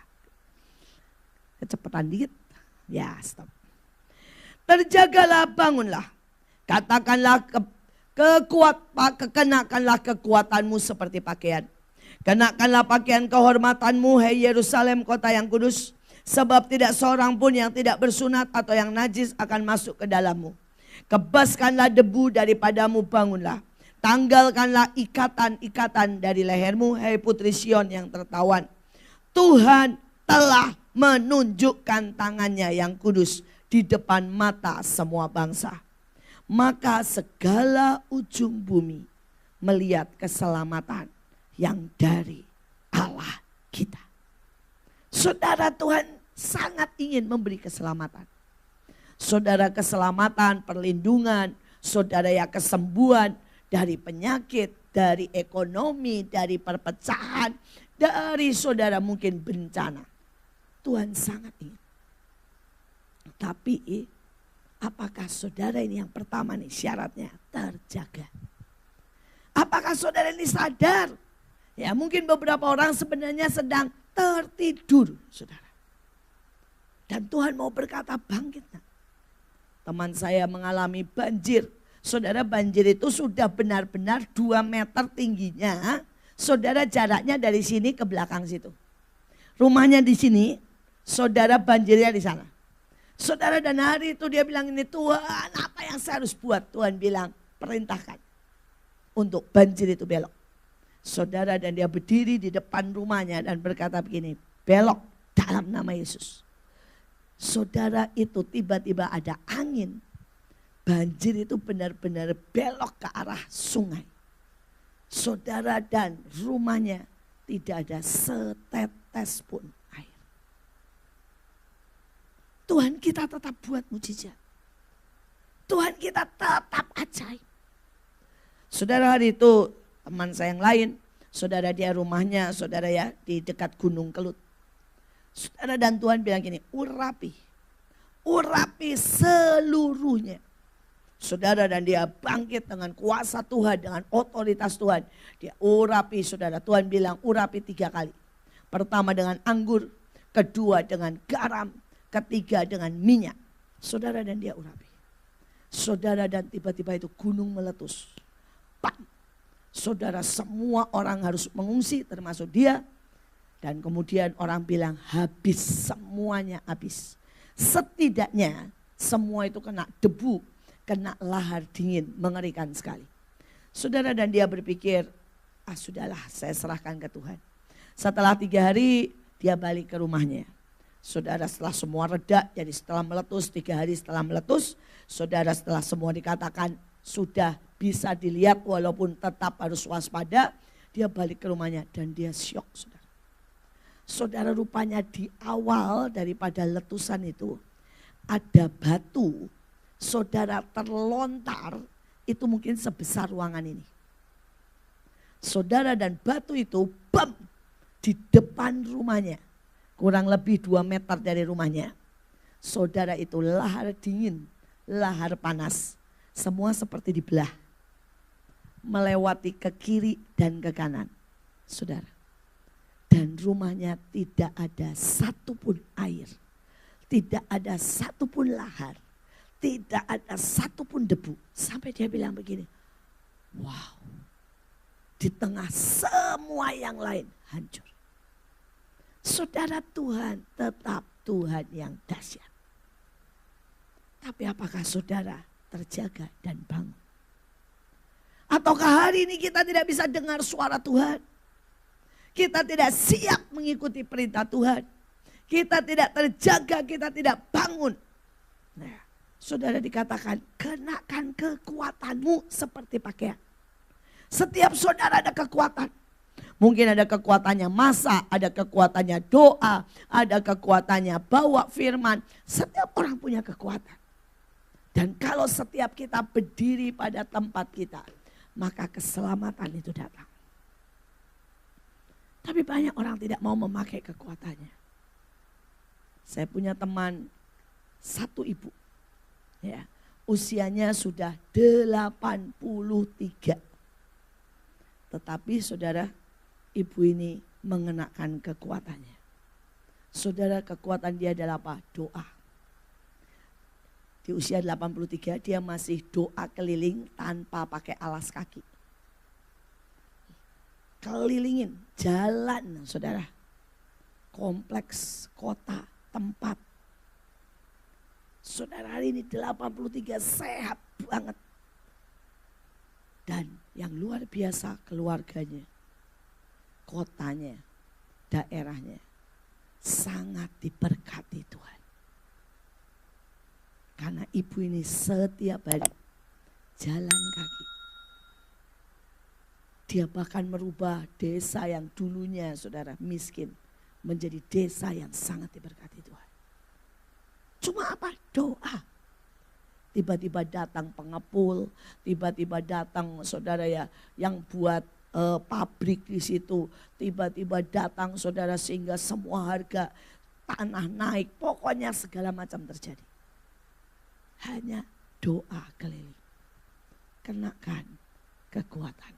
Kecepatan dikit. Ya, stop. Terjagalah, bangunlah. Katakanlah kenakanlah kekuatanmu seperti pakaian. Kenakanlah pakaian kehormatanmu, hai Yerusalem, kota yang kudus. Sebab tidak seorang pun yang tidak bersunat atau yang najis akan masuk ke dalammu. Kebaskanlah debu daripadamu, bangunlah. Tanggalkanlah ikatan-ikatan dari lehermu, hai putri Sion yang tertawan. Tuhan telah menunjukkan tangannya yang kudus di depan mata semua bangsa. Maka segala ujung bumi melihat keselamatan yang dari Allah kita. Saudara, Tuhan sangat ingin memberi keselamatan. Saudara, keselamatan, perlindungan, saudara ya kesembuhan dari penyakit, dari ekonomi, dari perpecahan, dari saudara mungkin bencana. Tuhan sangat ingin. Tapi apakah saudara ini yang pertama nih syaratnya terjaga? Apakah saudara ini sadar? Ya mungkin beberapa orang sebenarnya sedang tertidur saudara. Dan Tuhan mau berkata bangkit. Teman saya mengalami banjir. Saudara, banjir itu sudah benar-benar 2 meter tingginya. Saudara, jaraknya dari sini ke belakang situ. Rumahnya di sini, saudara, banjirnya di sana. Saudara, dan hari itu dia bilang ini, Tuhan apa yang saya harus buat? Tuhan bilang perintahkan untuk banjir itu belok. Saudara, dan dia berdiri di depan rumahnya dan berkata begini, belok dalam nama Yesus. Saudara, itu tiba-tiba ada angin. Banjir itu benar-benar belok ke arah sungai. Saudara, dan rumahnya tidak ada setetes pun air. Tuhan kita tetap buat mujizat. Tuhan kita tetap ajaib. Saudara, hari itu teman saya yang lain, saudara, dia rumahnya saudara ya di dekat Gunung Kelut. Saudara, dan Tuhan bilang gini, urapi seluruhnya. Saudara, dan dia bangkit dengan kuasa Tuhan, dengan otoritas Tuhan. Dia urapi saudara, Tuhan bilang urapi 3 kali. Pertama dengan anggur, kedua dengan garam, ketiga dengan minyak. Saudara, dan dia urapi. Saudara, dan tiba-tiba itu gunung meletus. Bam. Saudara, semua orang harus mengungsi termasuk dia. Dan kemudian orang bilang habis, semuanya habis. Setidaknya semua itu kena debu, kena lahar dingin, mengerikan sekali. Saudara, dan dia berpikir, sudahlah saya serahkan ke Tuhan. Setelah 3 hari dia balik ke rumahnya. Saudara, setelah semua reda, jadi setelah meletus, 3 hari setelah meletus, saudara, setelah semua dikatakan sudah bisa dilihat walaupun tetap harus waspada, dia balik ke rumahnya dan dia syok saudara. Saudara, rupanya di awal daripada letusan itu ada batu, saudara, terlontar itu mungkin sebesar ruangan ini. Saudara, dan batu itu bam di depan rumahnya, kurang lebih 2 meter dari rumahnya. Saudara, itu lahar dingin, lahar panas, semua seperti dibelah, melewati ke kiri dan ke kanan. Saudara, dan rumahnya tidak ada satupun air, tidak ada satupun lahar, tidak ada satupun debu. Sampai dia bilang begini, wow, di tengah semua yang lain hancur. Saudara, Tuhan tetap Tuhan yang dahsyat. Tapi apakah saudara terjaga dan bangun? Ataukah hari ini kita tidak bisa dengar suara Tuhan? Kita tidak siap mengikuti perintah Tuhan. Kita tidak terjaga, kita tidak bangun. Nah, saudara, dikatakan kenakan kekuatanmu seperti pakaian. Setiap saudara ada kekuatan. Mungkin ada kekuatannya masak, ada kekuatannya doa, ada kekuatannya bawa firman. Setiap orang punya kekuatan. Dan kalau setiap kita berdiri pada tempat kita, maka keselamatan itu datang. Tapi banyak orang tidak mau memakai kekuatannya. Saya punya teman, satu ibu. Ya, usianya sudah 83. Tetapi saudara, ibu ini mengenakan kekuatannya. Saudara, kekuatan dia adalah apa? Doa. Di usia 83 dia masih doa keliling tanpa pakai alas kaki. Kelilingin jalan saudara. Kompleks, kota, tempat. Saudara hari ini 83 sehat banget. Dan yang luar biasa keluarganya, kotanya, daerahnya sangat diberkati Tuhan. Karena ibu ini setiap hari jalan kaki. Dia bahkan merubah desa yang dulunya saudara miskin menjadi desa yang sangat diberkati Tuhan. Cuma apa? Doa. Tiba-tiba datang pengepul, tiba-tiba datang saudara ya yang buat pabrik di situ. Tiba-tiba datang saudara sehingga semua harga tanah naik. Pokoknya segala macam terjadi. Hanya doa keliling. Kenakan kekuatan.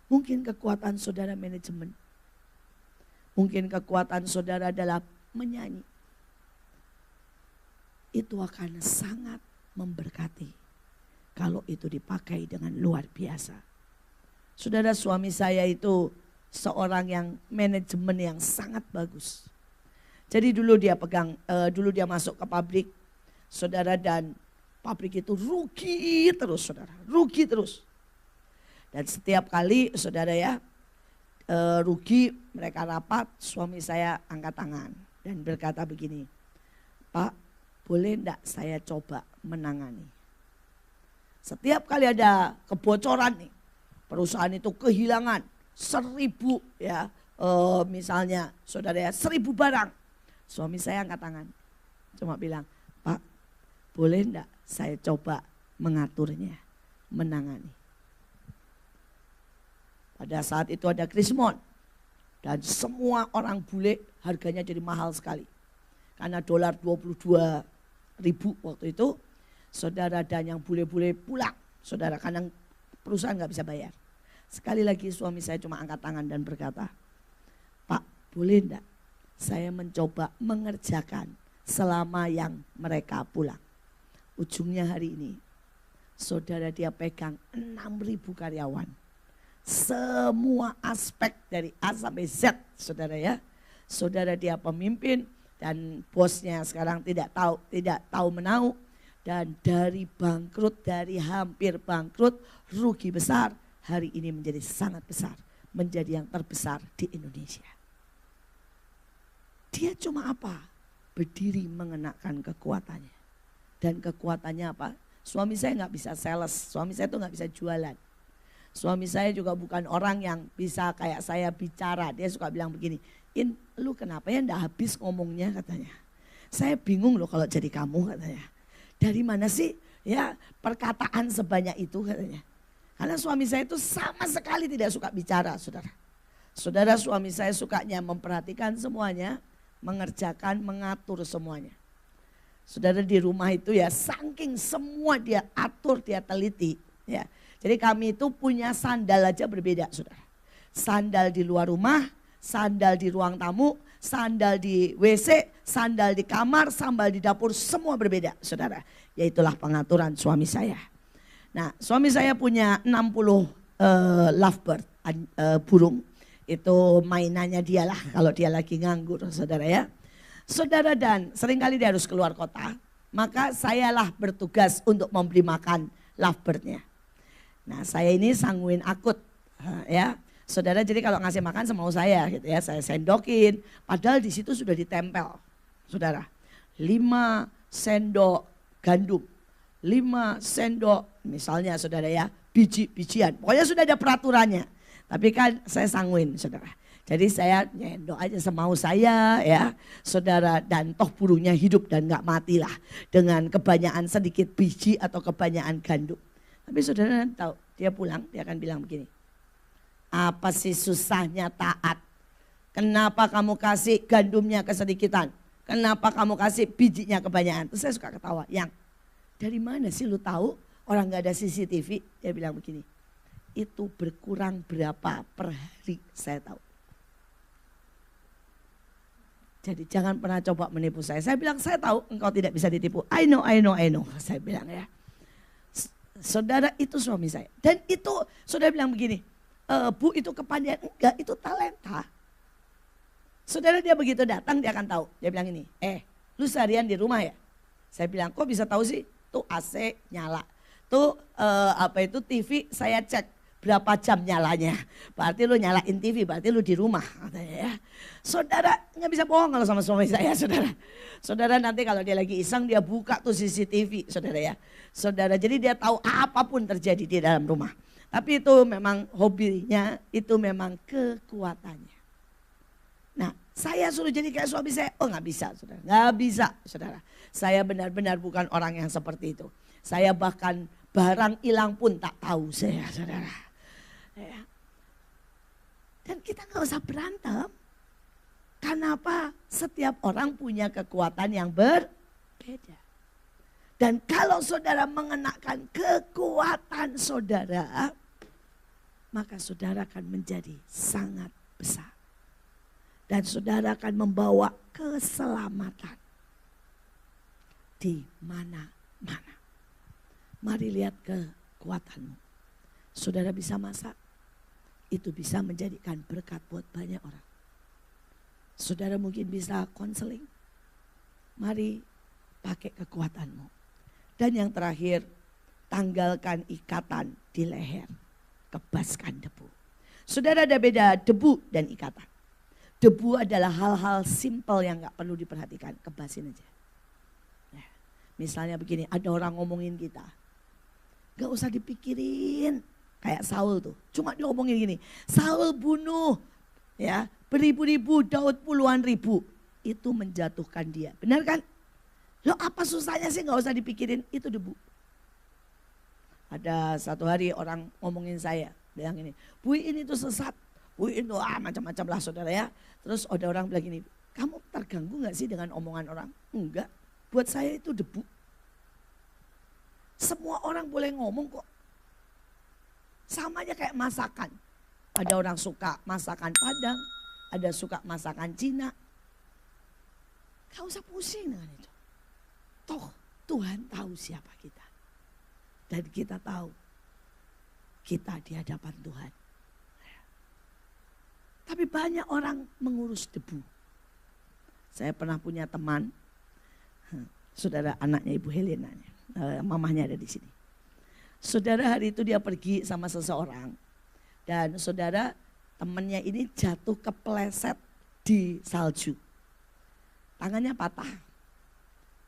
Mungkin kekuatan saudara manajemen. Mungkin kekuatan saudara adalah menyanyi. Itu akan sangat memberkati kalau itu dipakai dengan luar biasa. Saudara, suami saya itu seorang yang manajemen yang sangat bagus. Jadi dulu dia masuk ke pabrik, saudara, dan pabrik itu rugi terus saudara, rugi terus. Dan setiap kali saudara ya rugi, mereka rapat, suami saya angkat tangan dan berkata begini, Pak, boleh enggak saya coba menangani? Setiap kali ada kebocoran nih, perusahaan itu kehilangan 1.000 ya, misalnya saudara ya 1.000 barang. Suami saya angkat tangan, cuma bilang, Pak, boleh enggak saya coba mengaturnya, menangani? Pada saat itu ada krismon dan semua orang bule harganya jadi mahal sekali. Karena dolar 22.000 waktu itu, saudara, dan yang bule-bule pulang, saudara, karena perusahaan gak bisa bayar. Sekali lagi suami saya cuma angkat tangan dan berkata, Pak, boleh enggak saya mencoba mengerjakan selama yang mereka pulang. Ujungnya hari ini, saudara, dia pegang 6.000 karyawan. Semua aspek dari A sampai Z, saudara ya. Saudara, dia pemimpin. Dan bosnya sekarang tidak tahu menau, dan dari bangkrut, dari hampir bangkrut, rugi besar, hari ini menjadi sangat besar, menjadi yang terbesar di Indonesia. Dia cuma apa? Berdiri mengenakan kekuatannya. Dan kekuatannya apa? Suami saya nggak bisa sales, suami saya tuh nggak bisa jualan. Suami saya juga bukan orang yang bisa kayak saya bicara. Dia suka bilang begini, In, lu kenapa ya ndak habis ngomongnya, katanya. Saya bingung loh kalau jadi kamu, katanya. Dari mana sih ya perkataan sebanyak itu, katanya. Karena suami saya itu sama sekali tidak suka bicara, saudara. Saudara, suami saya sukanya memperhatikan semuanya, mengerjakan, mengatur semuanya. Saudara, di rumah itu ya saking semua dia atur, dia teliti. Ya. Jadi kami itu punya sandal aja berbeda, saudara. Sandal di luar rumah, sandal di ruang tamu, sandal di WC, sandal di kamar, sandal di dapur, semua berbeda, saudara. Yaitulah pengaturan suami saya. Nah, suami saya punya 60 lovebird, burung. Itu mainannya dia lah kalau dia lagi nganggur, saudara ya. Saudara, dan seringkali dia harus keluar kota, maka sayalah bertugas untuk memberi makan lovebirdnya. Nah, saya ini sanguin akut, ya. Saudara, jadi kalau ngasih makan semau saya gitu ya, saya sendokin. Padahal di situ sudah ditempel, saudara. 5 sendok gandum, 5 sendok misalnya saudara ya, biji-bijian. Pokoknya sudah ada peraturannya. Tapi kan saya sanguin, saudara. Jadi saya nyendok aja semau saya ya, saudara. Dan toh burungnya hidup dan gak matilah dengan kebanyakan sedikit biji atau kebanyakan gandum. Tapi saudara tahu, dia pulang, dia akan bilang begini. Apa sih susahnya taat? Kenapa kamu kasih gandumnya kesedikitan? Kenapa kamu kasih bijinya kebanyakan? Terus saya suka ketawa. Yang dari mana sih lu tahu orang gak ada CCTV? Dia bilang begini, itu berkurang berapa per hari saya tahu. Jadi jangan pernah coba menipu saya. Saya bilang saya tahu engkau tidak bisa ditipu. I know. Saya bilang ya. Saudara itu suami saya. Dan itu saudara bilang begini, Bu itu kepandaian. Enggak, itu talenta. Saudara dia begitu datang dia akan tahu. Dia bilang ini, lu seharian di rumah ya? Saya bilang kok bisa tahu sih? Tuh AC nyala. Tuh TV saya cek. Berapa jam nyalanya, berarti lu nyalain TV, berarti lu di rumah. Ya. Saudara nggak bisa bohong kalau sama suami saya, saudara. Saudara nanti kalau dia lagi iseng dia buka tuh CCTV, saudara ya. Saudara, jadi dia tahu apapun terjadi di dalam rumah. Tapi itu memang hobinya, itu memang kekuatannya. Nah, saya suruh jadi kayak suami saya, nggak bisa, saudara. Nggak bisa, saudara. Saya benar-benar bukan orang yang seperti itu. Saya bahkan barang hilang pun tak tahu saya, saudara. Ya. Dan kita nggak usah berantem. Kenapa? Setiap orang punya kekuatan yang berbeda. Dan kalau saudara mengenakan kekuatan saudara, maka saudara akan menjadi sangat besar. Dan saudara akan membawa keselamatan di mana-mana. Mari lihat kekuatanmu. Saudara bisa masak, itu bisa menjadikan berkat buat banyak orang. Saudara mungkin bisa konseling, mari pakai kekuatanmu. Dan yang terakhir, tanggalkan ikatan di leher, kebaskan debu. Saudara ada beda debu dan ikatan. Debu adalah hal-hal simpel yang gak perlu diperhatikan, kebasin aja. Ya. Misalnya begini, ada orang ngomongin kita, gak usah dipikirin. Kayak Saul tuh, cuma diomongin gini, Saul bunuh ya beribu-ribu, Daud puluhan ribu. Itu menjatuhkan dia, benar kan? Lo apa susahnya sih, gak usah dipikirin, itu debu. Ada satu hari orang ngomongin saya, bilang ini, Bu ini tuh sesat, Bu itu macam-macam lah saudara ya. Terus ada orang bilang gini, kamu terganggu gak sih dengan omongan orang? Enggak, buat saya itu debu. Semua orang boleh ngomong kok. Sama aja kayak masakan. Ada orang suka masakan Padang, ada suka masakan Cina. Gak usah pusing dengan itu. Toh Tuhan tahu siapa kita. Dan kita tahu kita di hadapan Tuhan. Tapi banyak orang mengurus debu. Saya pernah punya teman, saudara anaknya Ibu Helena, mamahnya ada di sini. Saudara hari itu dia pergi sama seseorang dan saudara temannya ini jatuh kepleset di salju. Tangannya patah.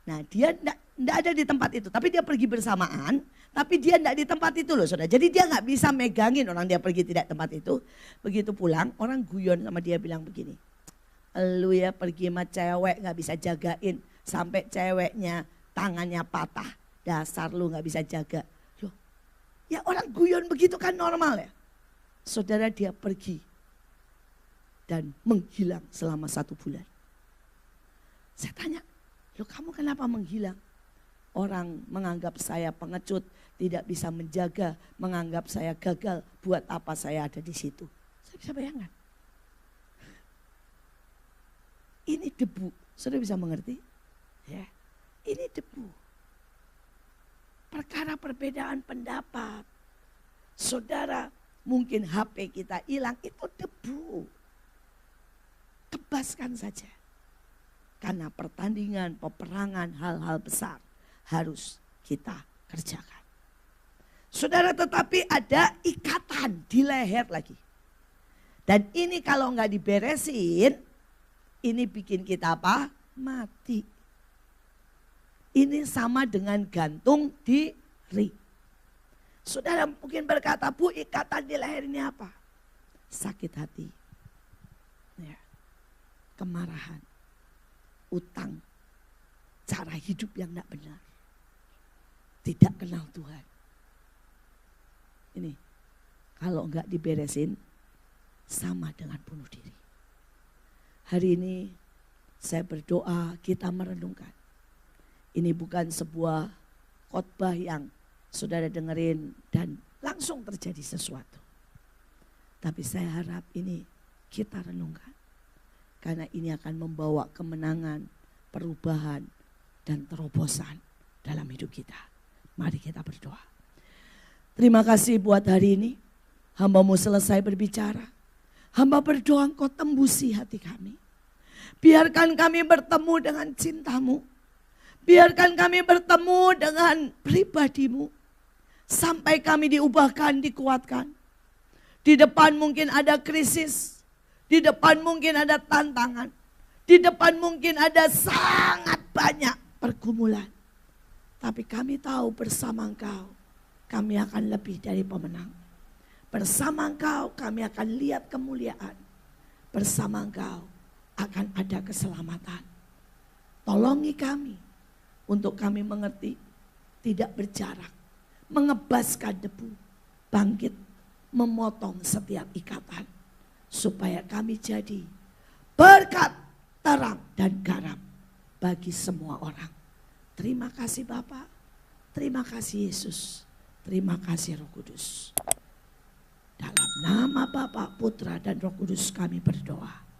Nah dia enggak ada di tempat itu tapi dia pergi bersamaan tapi dia enggak di tempat itu loh saudara. Jadi dia enggak bisa megangin orang dia pergi tidak tempat itu. Begitu pulang orang guyon sama dia bilang begini. Lu ya pergi sama cewek enggak bisa jagain sampai ceweknya tangannya patah. Dasar lu enggak bisa jaga. Ya orang guyon begitu kan normal ya. Saudara dia pergi dan menghilang selama 1 bulan. Saya tanya, loh kamu kenapa menghilang? Orang menganggap saya pengecut, tidak bisa menjaga, menganggap saya gagal. Buat apa saya ada di situ? Saya bisa bayangkan. Ini debu, saudara bisa mengerti? Ya, ini debu. Perkara perbedaan pendapat. Saudara, mungkin HP kita hilang, itu debu. Tebaskan saja. Karena pertandingan, peperangan, hal-hal besar harus kita kerjakan. Saudara, tetapi ada ikatan di leher lagi. Dan ini kalau nggak diberesin, ini bikin kita apa? Mati. Ini sama dengan gantung diri. Saudara mungkin berkata, Bu ikatan di leher ini apa? Sakit hati. Ya. Kemarahan. Utang. Cara hidup yang tidak benar. Tidak kenal Tuhan. Ini kalau enggak diberesin sama dengan bunuh diri. Hari ini saya berdoa kita merenungkan. Ini bukan sebuah khotbah yang saudara dengerin dan langsung terjadi sesuatu. Tapi saya harap ini kita renungkan. Karena ini akan membawa kemenangan, perubahan, dan terobosan dalam hidup kita. Mari kita berdoa. Terima kasih buat hari ini. Hamba-Mu selesai berbicara. Hamba berdoa Engkau tembusi hati kami. Biarkan kami bertemu dengan cinta-Mu. Biarkan kami bertemu dengan pribadi-Mu. Sampai kami diubahkan, dikuatkan. Di depan mungkin ada krisis. Di depan mungkin ada tantangan. Di depan mungkin ada sangat banyak pergumulan. Tapi kami tahu bersama Engkau kami akan lebih dari pemenang. Bersama Engkau kami akan lihat kemuliaan. Bersama Engkau akan ada keselamatan. Tolongi kami untuk kami mengerti, tidak berjarak, mengebaskan debu, bangkit, memotong setiap ikatan. Supaya kami jadi berkat, terang, dan garam bagi semua orang. Terima kasih Bapa, terima kasih Yesus, terima kasih Roh Kudus. Dalam nama Bapa, Putra, dan Roh Kudus kami berdoa.